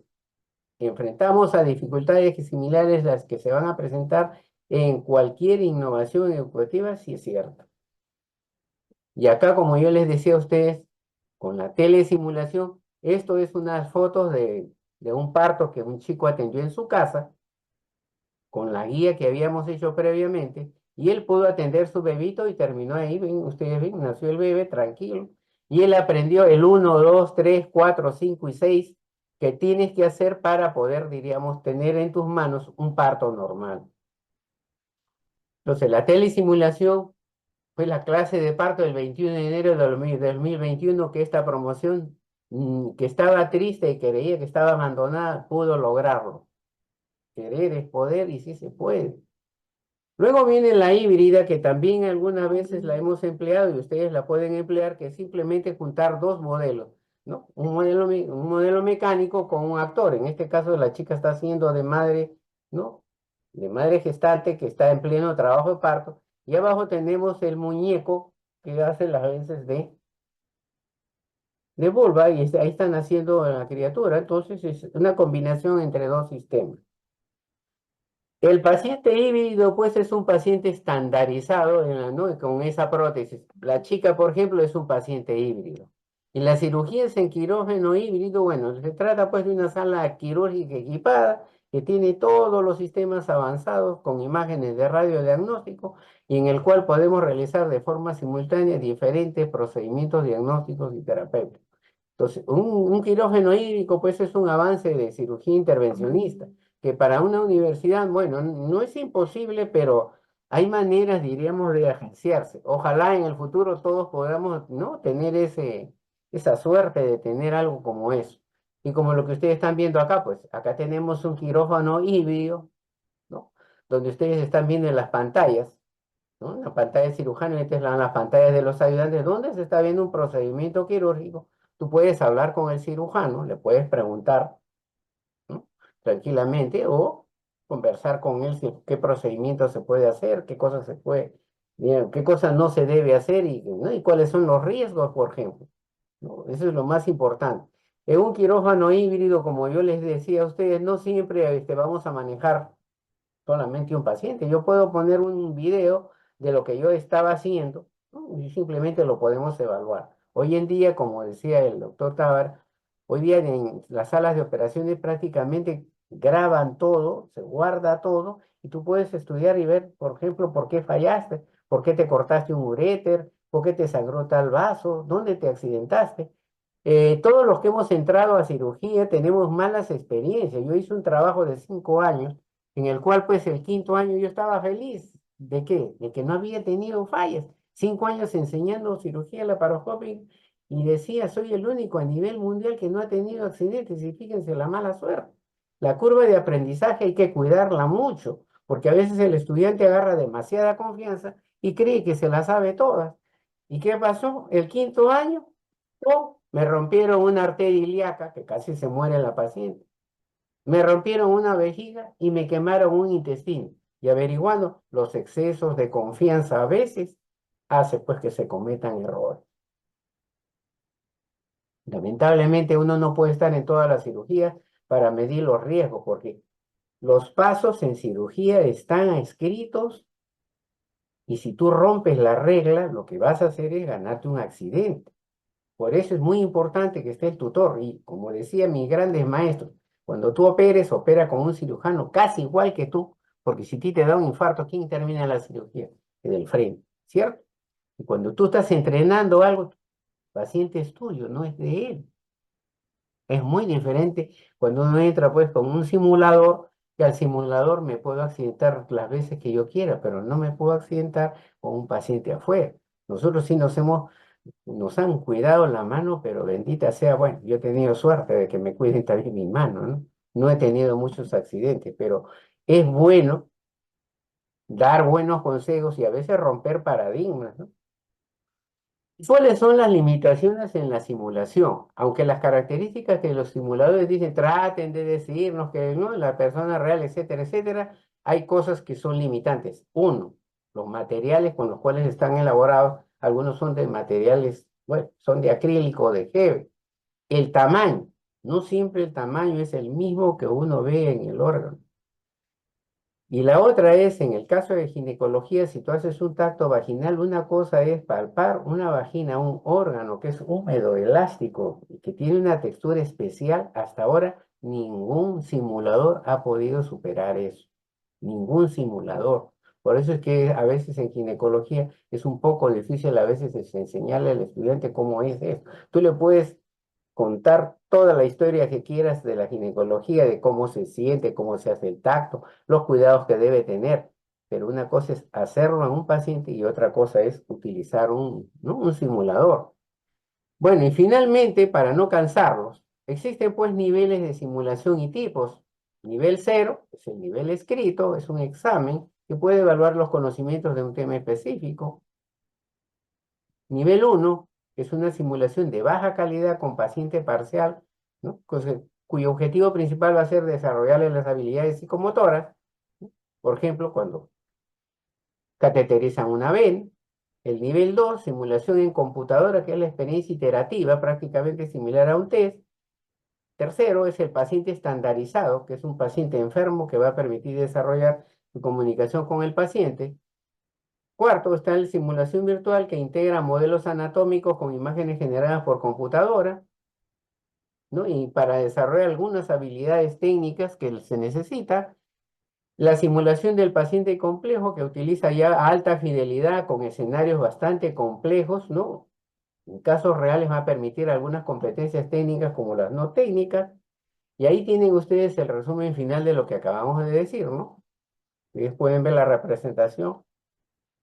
enfrentamos a dificultades similares las que se van a presentar en cualquier innovación educativa, sí es cierto. Y acá, como yo les decía a ustedes, con la telesimulación, esto es unas fotos de un parto que un chico atendió en su casa, con la guía que habíamos hecho previamente, y él pudo atender su bebito y terminó ahí, ven, ustedes ven, nació el bebé tranquilo, y él aprendió el 1, 2, 3, 4, 5 y 6 que tienes que hacer para poder, diríamos, tener en tus manos un parto normal. Entonces, la telesimulación fue la clase de parto del 21 de enero de 2021 que esta promoción, que estaba triste y creía que estaba abandonada, pudo lograrlo. Querer es poder y sí se puede. Luego viene la híbrida, que también algunas veces la hemos empleado y ustedes la pueden emplear, que es simplemente juntar dos modelos, ¿no? Un modelo mecánico con un actor. En este caso la chica está haciendo de madre, ¿no? De madre gestante que está en pleno trabajo de parto. Y abajo tenemos el muñeco que hace las veces de vulva y ahí están haciendo la criatura. Entonces es una combinación entre dos sistemas. El paciente híbrido, pues, es un paciente estandarizado ¿no? Con esa prótesis. La chica, por ejemplo, es un paciente híbrido. Y la cirugía es en quirófano híbrido. Bueno, se trata, pues, de una sala quirúrgica equipada que tiene todos los sistemas avanzados con imágenes de radiodiagnóstico y en el cual podemos realizar de forma simultánea diferentes procedimientos diagnósticos y terapéuticos. Entonces, un quirófano híbrido, pues, es un avance de cirugía intervencionista que para una universidad, bueno, no es imposible, pero hay maneras, diríamos, de agenciarse. Ojalá en el futuro todos podamos, ¿no? Tener esa suerte de tener algo como eso. Y como lo que ustedes están viendo acá, pues acá tenemos un quirófano híbrido, ¿no? Donde ustedes están viendo en las pantallas, ¿no? En la pantalla de cirujano, y estas son las pantallas de los ayudantes, donde se está viendo un procedimiento quirúrgico. Tú puedes hablar con el cirujano, le puedes preguntar, ¿no? Tranquilamente, o conversar con él qué procedimiento se puede hacer, qué cosas se puede, qué cosas no se debe hacer ¿no? Y cuáles son los riesgos, por ejemplo, ¿no? Eso es lo más importante. En un quirófano híbrido, como yo les decía a ustedes, no siempre vamos a manejar solamente un paciente. Yo puedo poner un video de lo que yo estaba haciendo, ¿no? Y simplemente lo podemos evaluar. Hoy en día, como decía el doctor Tábar, hoy día en las salas de operaciones prácticamente graban todo, se guarda todo, y tú puedes estudiar y ver, por ejemplo, por qué fallaste, por qué te cortaste un uréter, por qué te sangró tal vaso, dónde te accidentaste. Todos los que hemos entrado a cirugía tenemos malas experiencias. Yo hice un trabajo de 5 años en el cual pues el quinto año yo estaba feliz. ¿De qué? De que no había tenido fallas. 5 años enseñando cirugía laparoscópica y decía, soy el único a nivel mundial que no ha tenido accidentes y fíjense la mala suerte. La curva de aprendizaje hay que cuidarla mucho, porque a veces el estudiante agarra demasiada confianza y cree que se la sabe todas. ¿Y qué pasó? El quinto año, ¡pum! Me rompieron una arteria ilíaca, que casi se muere la paciente. Me rompieron una vejiga y me quemaron un intestino. Y averiguando los excesos de confianza a veces hace pues que se cometan errores. Lamentablemente uno no puede estar en todas las cirugías para medir los riesgos porque los pasos en cirugía están escritos y si tú rompes la regla, lo que vas a hacer es ganarte un accidente. Por eso es muy importante que esté el tutor. Y como decía mis grandes maestros, cuando tú operes, opera con un cirujano casi igual que tú, porque si a ti te da un infarto, ¿quién termina la cirugía? El del frente, ¿cierto? Y cuando tú estás entrenando algo, el paciente es tuyo, no es de él. Es muy diferente cuando uno entra pues con un simulador, que al simulador me puedo accidentar las veces que yo quiera, pero no me puedo accidentar con un paciente afuera. Nosotros sí nos han cuidado la mano, pero bendita sea, bueno, yo he tenido suerte de que me cuiden también mi mano, ¿no? No he tenido muchos accidentes, pero es bueno dar buenos consejos y a veces romper paradigmas, ¿no? ¿Cuáles son las limitaciones en la simulación? Aunque las características que los simuladores dicen, traten de decirnos que no, la persona real, etcétera, etcétera, hay cosas que son limitantes. Uno, los materiales con los cuales están elaborados, algunos son de materiales, bueno, son de acrílico o de gel. El tamaño, no siempre el tamaño es el mismo que uno ve en el órgano. Y la otra es, en el caso de ginecología, si tú haces un tacto vaginal, una cosa es palpar una vagina, un órgano que es húmedo, elástico, y que tiene una textura especial. Hasta ahora, ningún simulador ha podido superar eso. Ningún simulador. Por eso es que a veces en ginecología es un poco difícil a veces enseñarle al estudiante cómo es esto. Tú le puedes contar toda la historia que quieras de la ginecología, de cómo se siente, cómo se hace el tacto, los cuidados que debe tener. pero una cosa es hacerlo en un paciente y otra cosa es utilizar ¿no? un simulador. Bueno, y finalmente, para no cansarlos, existen pues niveles de simulación y tipos. Nivel 0 es el nivel escrito, es un examen que puede evaluar los conocimientos de un tema específico. Nivel 1 es una simulación de baja calidad con paciente parcial, ¿no? Cuyo objetivo principal va a ser desarrollarle las habilidades psicomotoras, ¿no? Por ejemplo, cuando cateterizan una vena. El nivel 2, simulación en computadora, que es la experiencia iterativa, prácticamente similar a un test. Tercero, es el paciente estandarizado, que es un paciente enfermo que va a permitir desarrollar su comunicación con el paciente. Cuarto, está la simulación virtual, que integra modelos anatómicos con imágenes generadas por computadora, ¿no? Y para desarrollar algunas habilidades técnicas que se necesita. La simulación del paciente complejo, que utiliza ya alta fidelidad con escenarios bastante complejos, ¿no? En casos reales va a permitir algunas competencias técnicas como las no técnicas. Y ahí tienen ustedes el resumen final de lo que acabamos de decir, ¿no? Ustedes pueden ver la representación,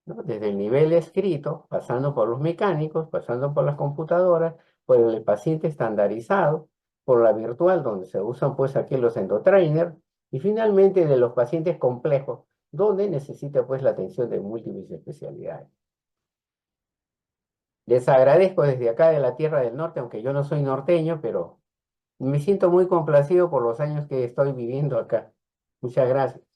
¿no? Desde el nivel escrito, pasando por los mecánicos, pasando por las computadoras, por el paciente estandarizado, por la virtual, donde se usan pues aquí los endotrainers, y finalmente de los pacientes complejos, donde necesita pues la atención de múltiples especialidades. Les agradezco desde acá de la Tierra del Norte, aunque yo no soy norteño, pero me siento muy complacido por los años que estoy viviendo acá. Muchas gracias.